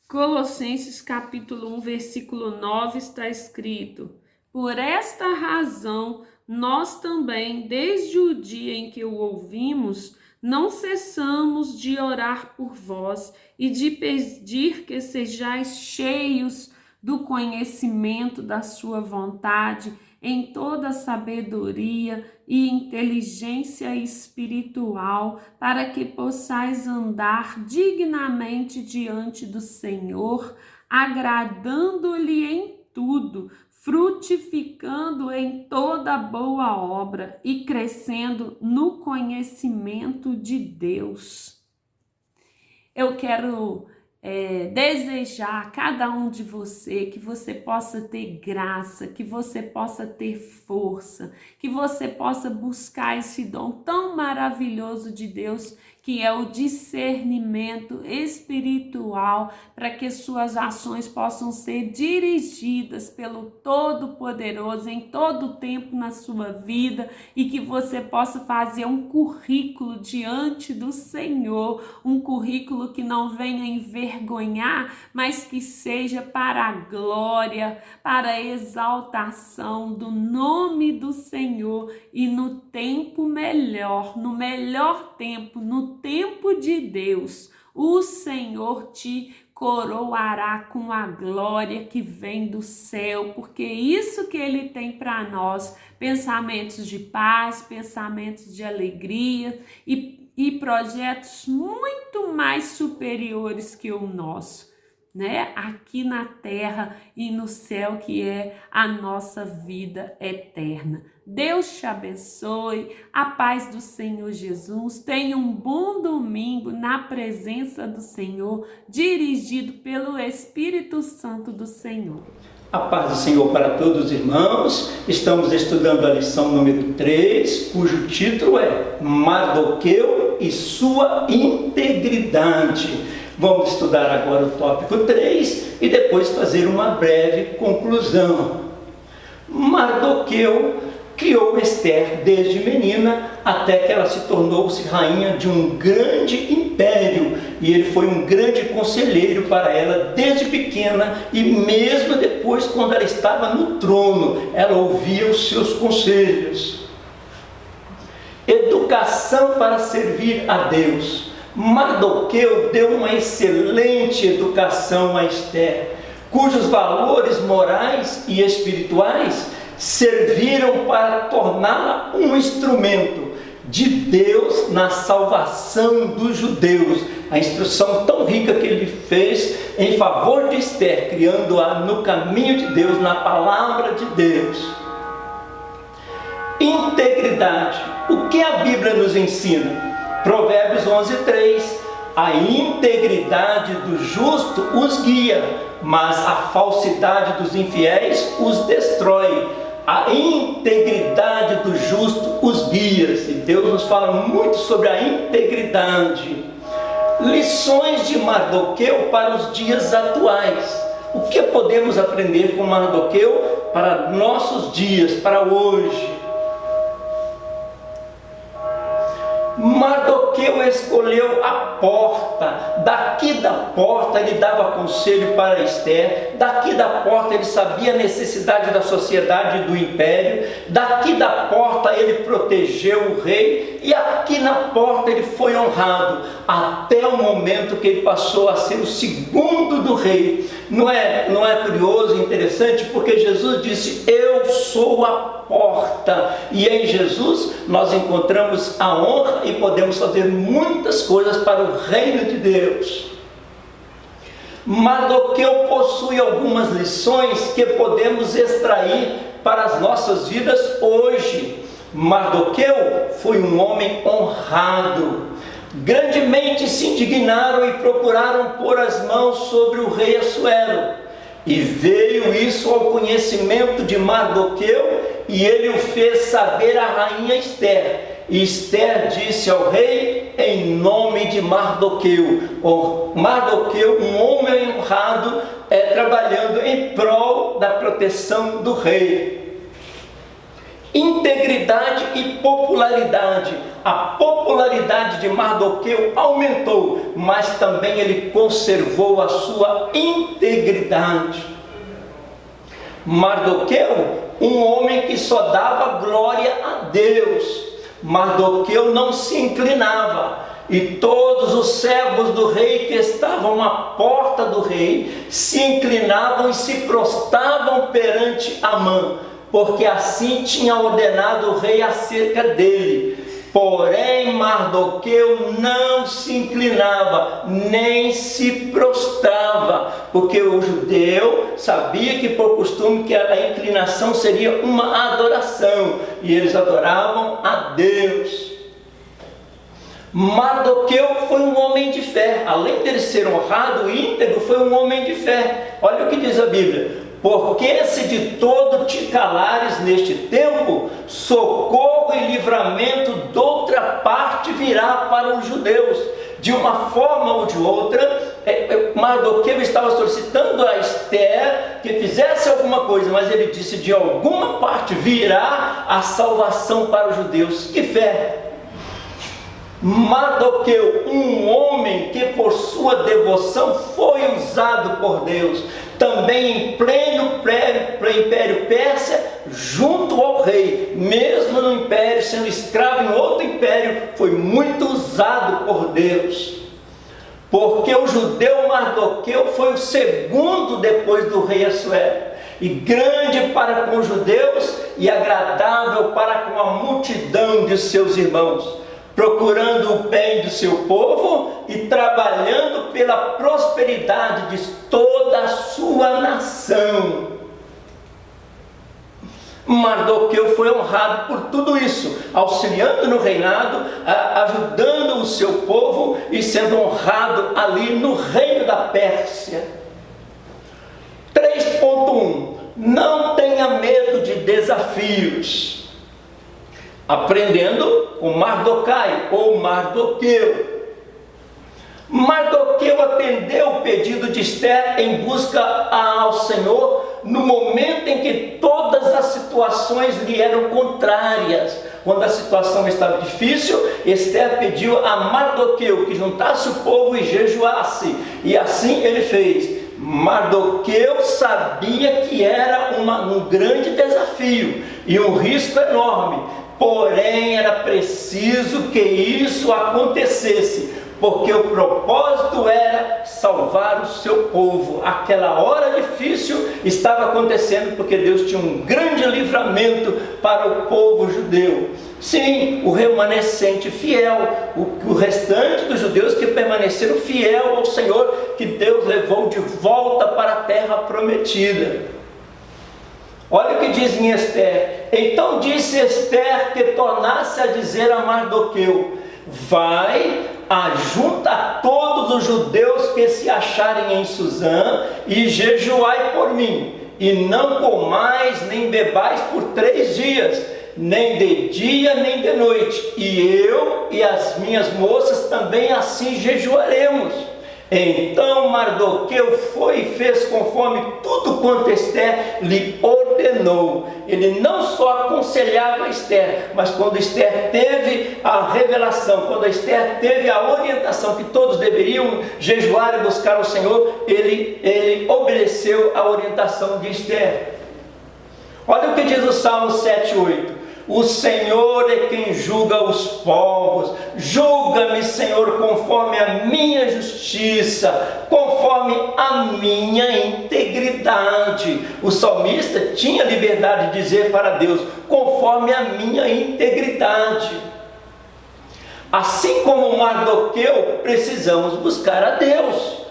Colossenses, capítulo 1, versículo 9, está escrito: por esta razão, nós também, desde o dia em que o ouvimos, não cessamos de orar por vós e de pedir que sejais cheios do conhecimento da sua vontade, em toda sabedoria e inteligência espiritual, para que possais andar dignamente diante do Senhor, agradando-lhe em tudo, frutificando em toda boa obra e crescendo no conhecimento de Deus. Eu quero desejar a cada um de você que você possa ter graça, que você possa ter força, que você possa buscar esse dom tão maravilhoso de Deus, que é o discernimento espiritual, para que suas ações possam ser dirigidas pelo Todo-Poderoso em todo o tempo na sua vida e que você possa fazer um currículo diante do Senhor, um currículo que não venha envergonhar, mas que seja para a glória, para a exaltação do nome do Senhor e no tempo melhor, no melhor tempo, no tempo de Deus, o Senhor te coroará com a glória que vem do céu, porque isso que Ele tem para nós, pensamentos de paz, pensamentos de alegria e projetos muito mais superiores que o nosso, né? Aqui na terra e no céu, que é a nossa vida eterna. Deus te abençoe, a paz do Senhor Jesus. Tenha um bom domingo na presença do Senhor, dirigido pelo Espírito Santo do Senhor. A paz do Senhor para todos os irmãos. Estamos estudando a lição número 3, cujo título é Mardoqueu e sua integridade. Vamos estudar agora o tópico 3 e depois fazer uma breve conclusão. Mardoqueu criou Esther desde menina até que ela se tornou-se rainha de um grande império, e ele foi um grande conselheiro para ela desde pequena, e mesmo depois, quando ela estava no trono, ela ouvia os seus conselhos. Educação para servir a Deus. Mardoqueu deu uma excelente educação a Esther, cujos valores morais e espirituais serviram para torná-la um instrumento de Deus na salvação dos judeus. A instrução tão rica que ele fez em favor de Esther, criando-a no caminho de Deus, na palavra de Deus. Integridade. O que a Bíblia nos ensina? Provérbios 11:3. A integridade do justo os guia, mas a falsidade dos infiéis os destrói. A integridade do justo os guia. E Deus nos fala muito sobre a integridade. Lições de Mardoqueu para os dias atuais. O que podemos aprender com Mardoqueu para nossos dias, para hoje? Mardoqueu escolheu a porta. Daqui da porta ele dava conselho para Esther. Daqui da porta ele sabia a necessidade da sociedade e do império. Daqui da porta ele protegeu o rei. E aqui na porta ele foi honrado, até o momento que ele passou a ser o segundo do rei. Não é curioso e interessante? Porque Jesus disse: eu sou a porta. E em Jesus nós encontramos a honra e podemos fazer muitas coisas para o reino de Deus. Mardoqueu possui algumas lições que podemos extrair para as nossas vidas hoje. Mardoqueu foi um homem honrado. Grandemente se indignaram e procuraram pôr as mãos sobre o rei Assuero. E veio isso ao conhecimento de Mardoqueu, e ele o fez saber à rainha Esther. E Esther disse ao rei em nome de Mardoqueu. Mardoqueu, um homem honrado, trabalhando em prol da proteção do rei. Integridade e popularidade. A popularidade de Mardoqueu aumentou, mas também ele conservou a sua integridade. Mardoqueu, um homem que só dava glória a Deus. Mardoqueu não se inclinava, e todos os servos do rei que estavam à porta do rei se inclinavam e se prostravam perante Amã, porque assim tinha ordenado o rei acerca dele. Porém Mardoqueu não se inclinava, nem se prostrava, porque o judeu sabia que por costume que a inclinação seria uma adoração, e eles adoravam a Deus. Mardoqueu foi um homem de fé. Além dele ser honrado e íntegro, foi um homem de fé. Olha o que diz a Bíblia: porque se de todo te calares neste tempo, socorro e livramento de outra parte virá para os judeus. De uma forma ou de outra, Mardoqueu estava solicitando a Esther que fizesse alguma coisa, mas ele disse: de alguma parte virá a salvação para os judeus. Que fé! Mardoqueu, um homem que por sua devoção foi usado por Deus, também em pleno império persa, junto ao rei, mesmo no império, sendo escravo em outro império, foi muito usado por Deus. Porque o judeu Mardoqueu foi o segundo depois do rei Assuero, e grande para com os judeus e agradável para com a multidão de seus irmãos, procurando o bem do seu povo e trabalhando pela prosperidade de toda a sua nação. Mardoqueu foi honrado por tudo isso, auxiliando no reinado, ajudando o seu povo e sendo honrado ali no reino da Pérsia. 3.1. Não tenha medo de desafios. Aprendendo com Mardokai ou Mardoqueu. Mardoqueu atendeu o pedido de Esther em busca ao Senhor no momento em que todas as situações lhe eram contrárias. Quando a situação estava difícil, Esther pediu a Mardoqueu que juntasse o povo e jejuasse, e assim ele fez. Mardoqueu sabia que era um grande desafio e um risco enorme, porém era preciso que isso acontecesse, porque o propósito era salvar o seu povo. Aquela hora difícil estava acontecendo porque Deus tinha um grande livramento para o povo judeu. Sim, o remanescente fiel, o restante dos judeus que permaneceram fiel ao Senhor, que Deus levou de volta para a terra prometida. Olha o que diz em Esther. Então disse Esther que tornasse a dizer a Mardoqueu: vai, ajunta todos os judeus que se acharem em Suzã e jejuai por mim, e não comais nem bebais por 3 dias, nem de dia nem de noite, e eu e as minhas moças também assim jejuaremos. Então Mardoqueu foi e fez conforme tudo quanto Esther lhe ordenou. Ele não só aconselhava Esther, mas quando Esther teve a revelação, quando Esther teve a orientação que todos deveriam jejuar e buscar o Senhor, ele obedeceu a orientação de Esther. Olha o que diz o Salmo 7:8. O Senhor é quem julga os povos. Julga-me, Senhor, conforme a minha justiça, conforme a minha integridade. O salmista tinha liberdade de dizer para Deus: conforme a minha integridade. Assim como Mardoqueu, precisamos buscar a Deus.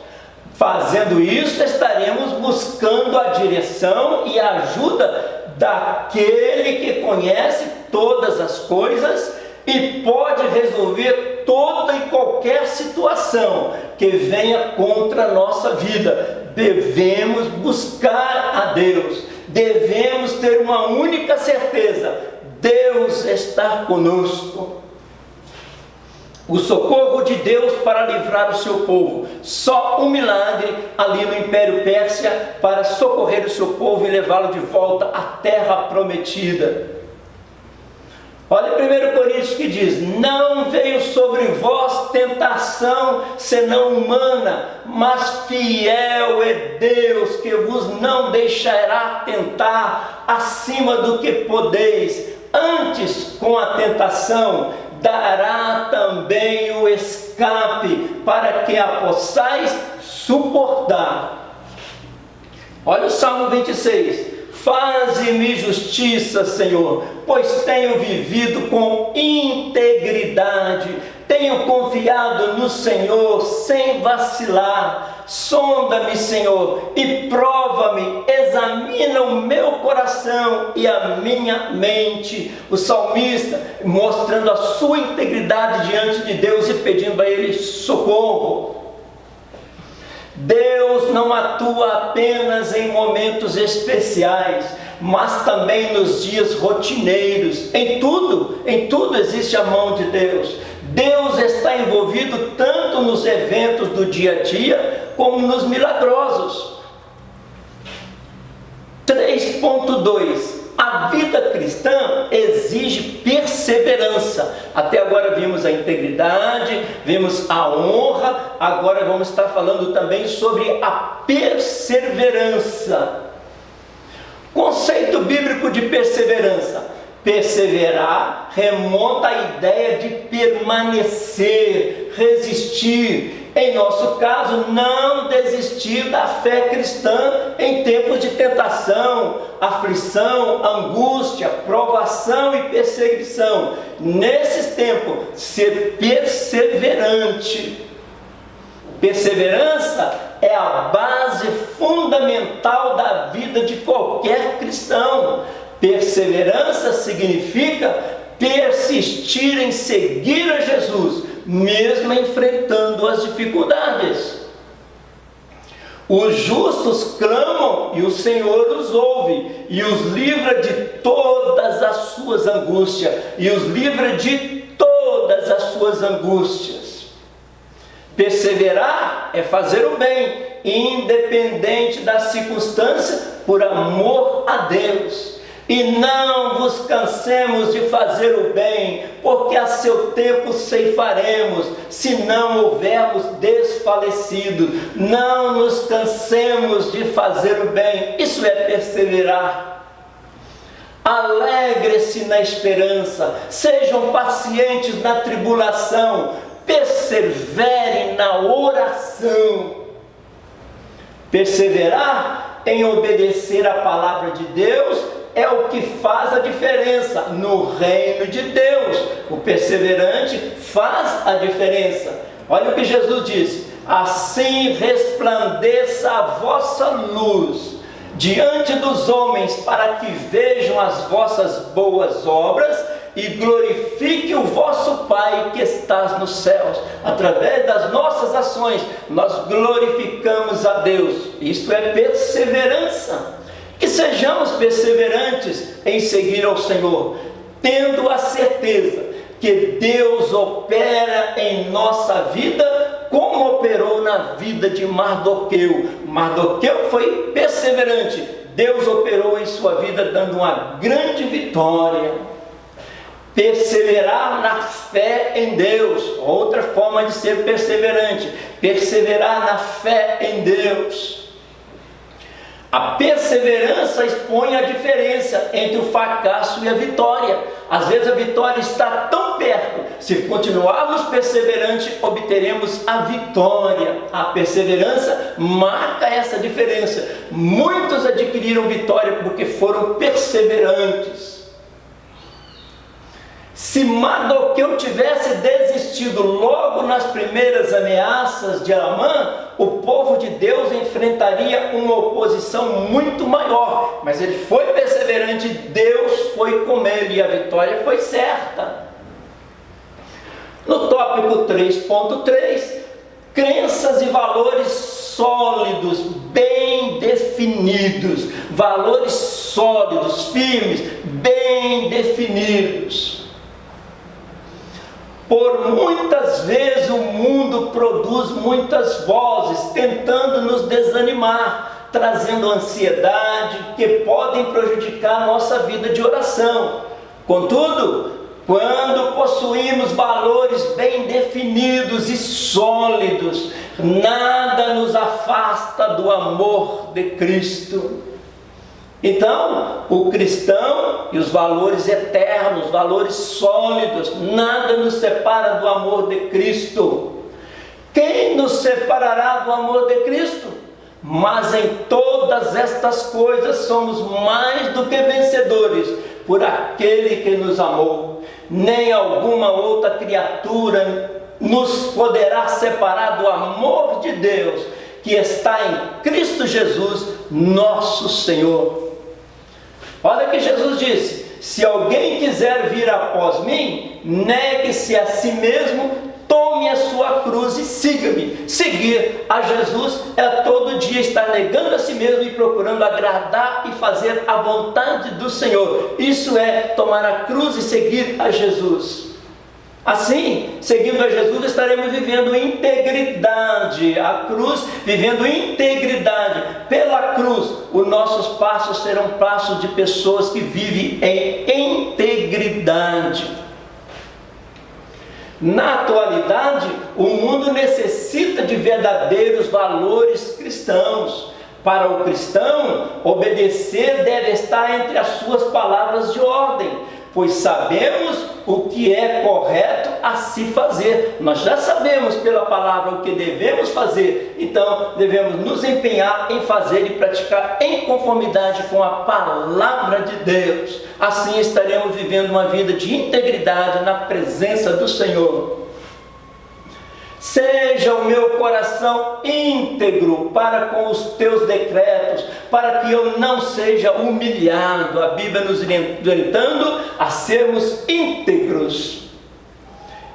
Fazendo isso, estaremos buscando a direção e a ajuda daquele que conhece todas as coisas e pode resolver toda e qualquer situação que venha contra a nossa vida. Devemos buscar a Deus, devemos ter uma única certeza: Deus está conosco. O socorro de Deus para livrar o seu povo. Só um milagre ali no Império Pérsia para socorrer o seu povo e levá-lo de volta à terra prometida. Olha 1 Coríntios que diz: não veio sobre vós tentação senão humana, mas fiel é Deus, que vos não deixará tentar acima do que podeis. Antes, com a tentação, dará também o escape, para que a possais suportar. Olha o Salmo 26. Faze-me justiça, Senhor, pois tenho vivido com integridade, tenho confiado no Senhor sem vacilar. Sonda-me, Senhor, e prova-me, examina o meu coração e a minha mente. O salmista mostrando a sua integridade diante de Deus e pedindo a Ele socorro. Deus não atua apenas em momentos especiais, mas também nos dias rotineiros. Em tudo existe a mão de Deus. Deus está envolvido tanto nos eventos do dia a dia, como nos milagrosos. 3.2. A vida cristã exige perseverança. Até agora vimos a integridade, vimos a honra, agora vamos estar falando também sobre a perseverança. Conceito bíblico de perseverança. Perseverar remonta à ideia de permanecer, resistir. Em nosso caso, não desistir da fé cristã em tempos de tentação, aflição, angústia, provação e perseguição. Nesses tempos, ser perseverante. Perseverança é a base fundamental da vida de qualquer cristão. Perseverança significa persistir em seguir a Jesus, mesmo enfrentando as dificuldades. Os justos clamam e o Senhor os ouve e os livra de todas as suas angústias. Perseverar é fazer o bem, independente da circunstância, por amor a Deus. E não vos cansemos de fazer o bem, porque a seu tempo ceifaremos, se não houvermos desfalecido. Não nos cansemos de fazer o bem, isso é perseverar. Alegre-se na esperança, sejam pacientes na tribulação, perseverem na oração. Perseverar em obedecer a palavra de Deus é o que faz a diferença no reino de Deus. O perseverante faz a diferença. Olha o que Jesus disse: assim resplandeça a vossa luz diante dos homens, para que vejam as vossas boas obras e glorifique o vosso Pai que estás nos céus. Através das nossas ações, nós glorificamos a Deus. Isto é perseverança. Que sejamos perseverantes em seguir ao Senhor, tendo a certeza que Deus opera em nossa vida como operou na vida de Mardoqueu. Mardoqueu foi perseverante. Deus operou em sua vida dando uma grande vitória. Perseverar na fé em Deus, outra forma de ser perseverante, perseverar na fé em Deus. A perseverança expõe a diferença entre o fracasso e a vitória. Às vezes a vitória está tão perto, se continuarmos perseverantes, obteremos a vitória. A perseverança marca essa diferença. Muitos adquiriram vitória porque foram perseverantes. Se Mardoqueu tivesse desistido logo nas primeiras ameaças de Amã, o povo de Deus enfrentaria uma oposição muito maior. Mas ele foi perseverante, Deus foi com ele e a vitória foi certa. No tópico 3.3, crenças e valores sólidos, bem definidos. Valores sólidos, firmes, bem definidos. Por muitas vezes o mundo produz muitas vozes tentando nos desanimar, trazendo ansiedade que podem prejudicar a nossa vida de oração. Contudo, quando possuímos valores bem definidos e sólidos, nada nos afasta do amor de Cristo. Então, o cristão e os valores eternos, valores sólidos, nada nos separa do amor de Cristo. Quem nos separará do amor de Cristo? Mas em todas estas coisas somos mais do que vencedores por aquele que nos amou. Nem alguma outra criatura nos poderá separar do amor de Deus que está em Cristo Jesus, nosso Senhor. Olha que Jesus disse: se alguém quiser vir após mim, negue-se a si mesmo, tome a sua cruz e siga-me. Seguir a Jesus é todo dia estar negando a si mesmo e procurando agradar e fazer a vontade do Senhor. Isso é tomar a cruz e seguir a Jesus. Assim, seguindo a Jesus, estaremos vivendo integridade. A cruz, vivendo integridade. Pela cruz, os nossos passos serão passos de pessoas que vivem em integridade. Na atualidade, o mundo necessita de verdadeiros valores cristãos. Para o cristão, obedecer deve estar entre as suas palavras de ordem, pois sabemos o que é correto a se fazer. Nós já sabemos pela palavra o que devemos fazer, então devemos nos empenhar em fazer e praticar em conformidade com a palavra de Deus. Assim estaremos vivendo uma vida de integridade na presença do Senhor. Seja o meu coração íntegro para com os teus decretos, para que eu não seja humilhado. A Bíblia nos orientando a sermos íntegros.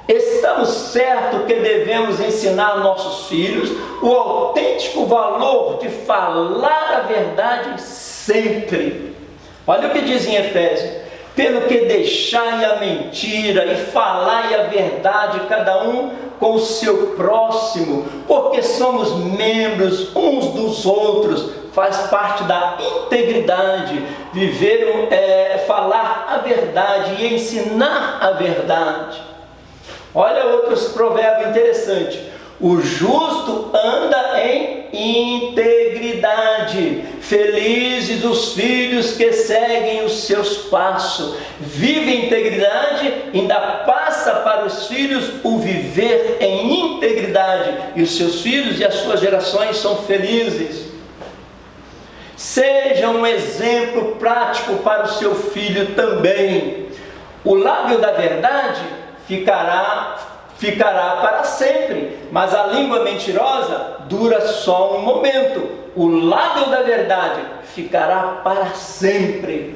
Estamos certos que devemos ensinar a nossos filhos o autêntico valor de falar a verdade sempre. Olha o que diz em Efésios: pelo que deixai a mentira e falai a verdade, cada um com o seu próximo, porque somos membros uns dos outros. Faz parte da integridade, falar a verdade e ensinar a verdade. Olha outros provérbios interessantes. O justo anda em integridade. Felizes os filhos que seguem os seus passos. Vive em integridade, ainda passa para os filhos o viver em integridade. E os seus filhos e as suas gerações são felizes. Seja um exemplo prático para o seu filho também. O lábio da verdade ficará para sempre, mas a língua mentirosa dura só um momento. O lábio da verdade ficará para sempre.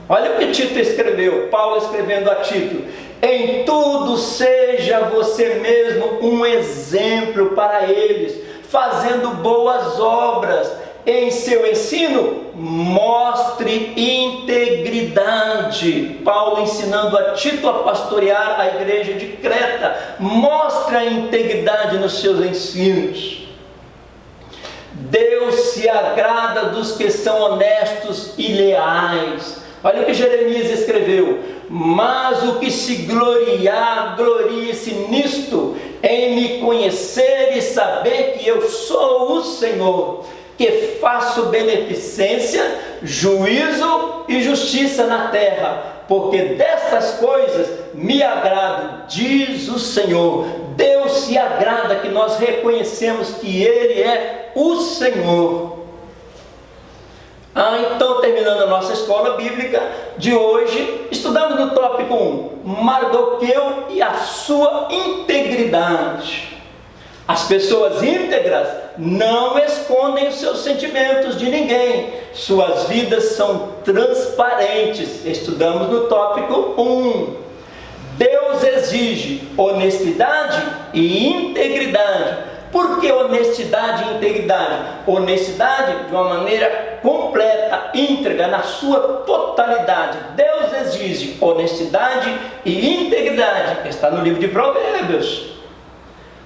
Olha o que Tito escreveu, Paulo escrevendo a Tito: em tudo seja você mesmo um exemplo para eles, fazendo boas obras, em seu ensino, mostre integridade. Paulo ensinando a Tito a pastorear a igreja de Creta. Mostre a integridade nos seus ensinos. Deus se agrada dos que são honestos e leais. Olha o que Jeremias escreveu: mas o que se gloriar, glorie-se nisto, em me conhecer e saber que eu sou o Senhor, que faço beneficência, juízo e justiça na terra, porque destas coisas me agrado, diz o Senhor. Deus se agrada que nós reconhecemos que Ele é o Senhor. Então, terminando a nossa escola bíblica de hoje, estudamos no tópico 1, Mardoqueu e a sua integridade. As pessoas íntegras não escondem os seus sentimentos de ninguém. Suas vidas são transparentes. Estudamos no tópico 1. Deus exige honestidade e integridade. Por que honestidade e integridade? Honestidade de uma maneira completa, íntegra, na sua totalidade. Deus exige honestidade e integridade. Está no livro de Provérbios.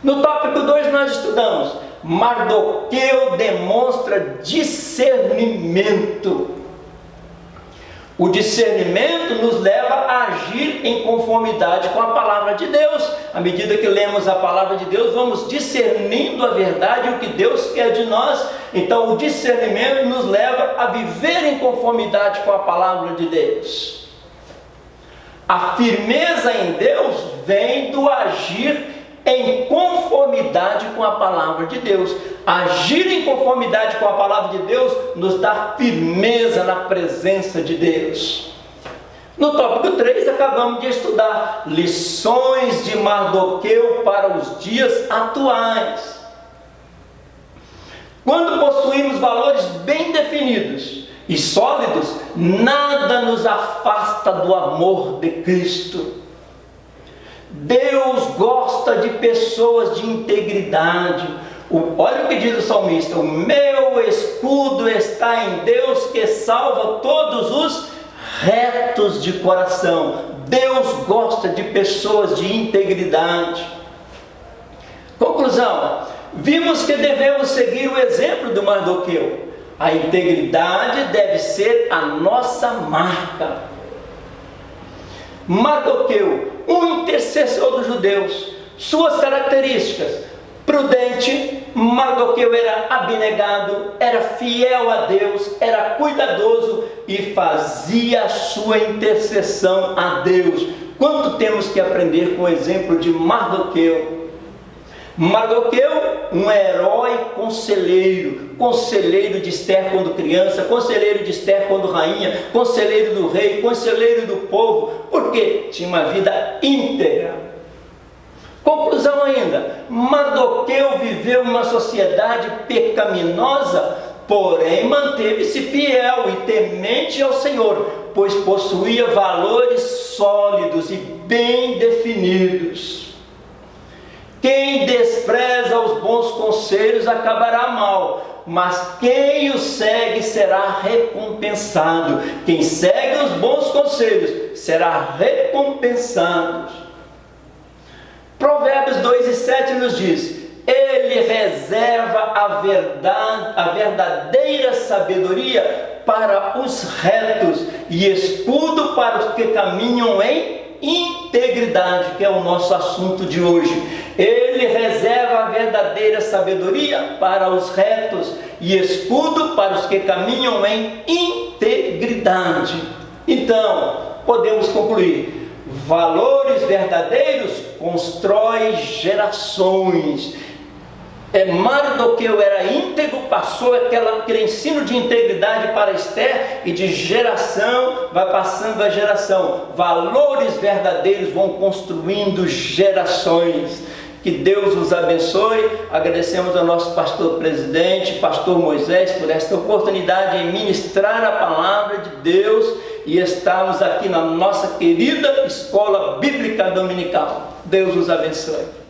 No tópico 2 nós estudamos: Mardoqueu demonstra discernimento. O discernimento nos leva a agir em conformidade com a palavra de Deus. À medida que lemos a palavra de Deus, vamos discernindo a verdade e o que Deus quer de nós. Então o discernimento nos leva a viver em conformidade com a palavra de Deus. A firmeza em Deus vem do agir em conformidade com a palavra de Deus. Agir em conformidade com a palavra de Deus nos dá firmeza na presença de Deus. No tópico 3 acabamos de estudar lições de Mardoqueu para os dias atuais. Quando possuímos valores bem definidos e sólidos, nada nos afasta do amor de Cristo. Deus gosta de pessoas de integridade. Olha o que diz o salmista: o meu escudo está em Deus, que salva todos os retos de coração. Deus gosta de pessoas de integridade. Conclusão: vimos que devemos seguir o exemplo do Mardoqueu. A integridade deve ser a nossa marca. Mardoqueu, um intercessor dos judeus. Suas características: prudente. Mardoqueu era abnegado, era fiel a Deus, era cuidadoso e fazia a sua intercessão a Deus. Quanto temos que aprender com o exemplo de Mardoqueu? Mardoqueu, um herói conselheiro. Conselheiro de Esther quando criança, conselheiro de Esther quando rainha, conselheiro do rei, conselheiro do povo, porque tinha uma vida íntegra. Conclusão ainda: Mardoqueu viveu uma sociedade pecaminosa, porém manteve-se fiel e temente ao Senhor, pois possuía valores sólidos e bem definidos. Quem despreza os bons conselhos acabará mal, mas quem os segue será recompensado. Quem segue os bons conselhos será recompensado. Provérbios 2:7 nos diz: Ele reserva a verdadeira sabedoria para os retos e escudo para os que caminham em integridade, que é o nosso assunto de hoje. Ele reserva a verdadeira sabedoria para os retos e escudo para os que caminham em integridade. Então, podemos concluir: valores verdadeiros constroem gerações. Mardoqueu era íntegro, passou aquele ensino de integridade para Esther, e de geração vai passando a geração. Valores verdadeiros vão construindo gerações. Que Deus os abençoe. Agradecemos ao nosso pastor presidente, pastor Moisés, por esta oportunidade de ministrar a palavra de Deus e estarmos aqui na nossa querida Escola Bíblica Dominical. Deus os abençoe.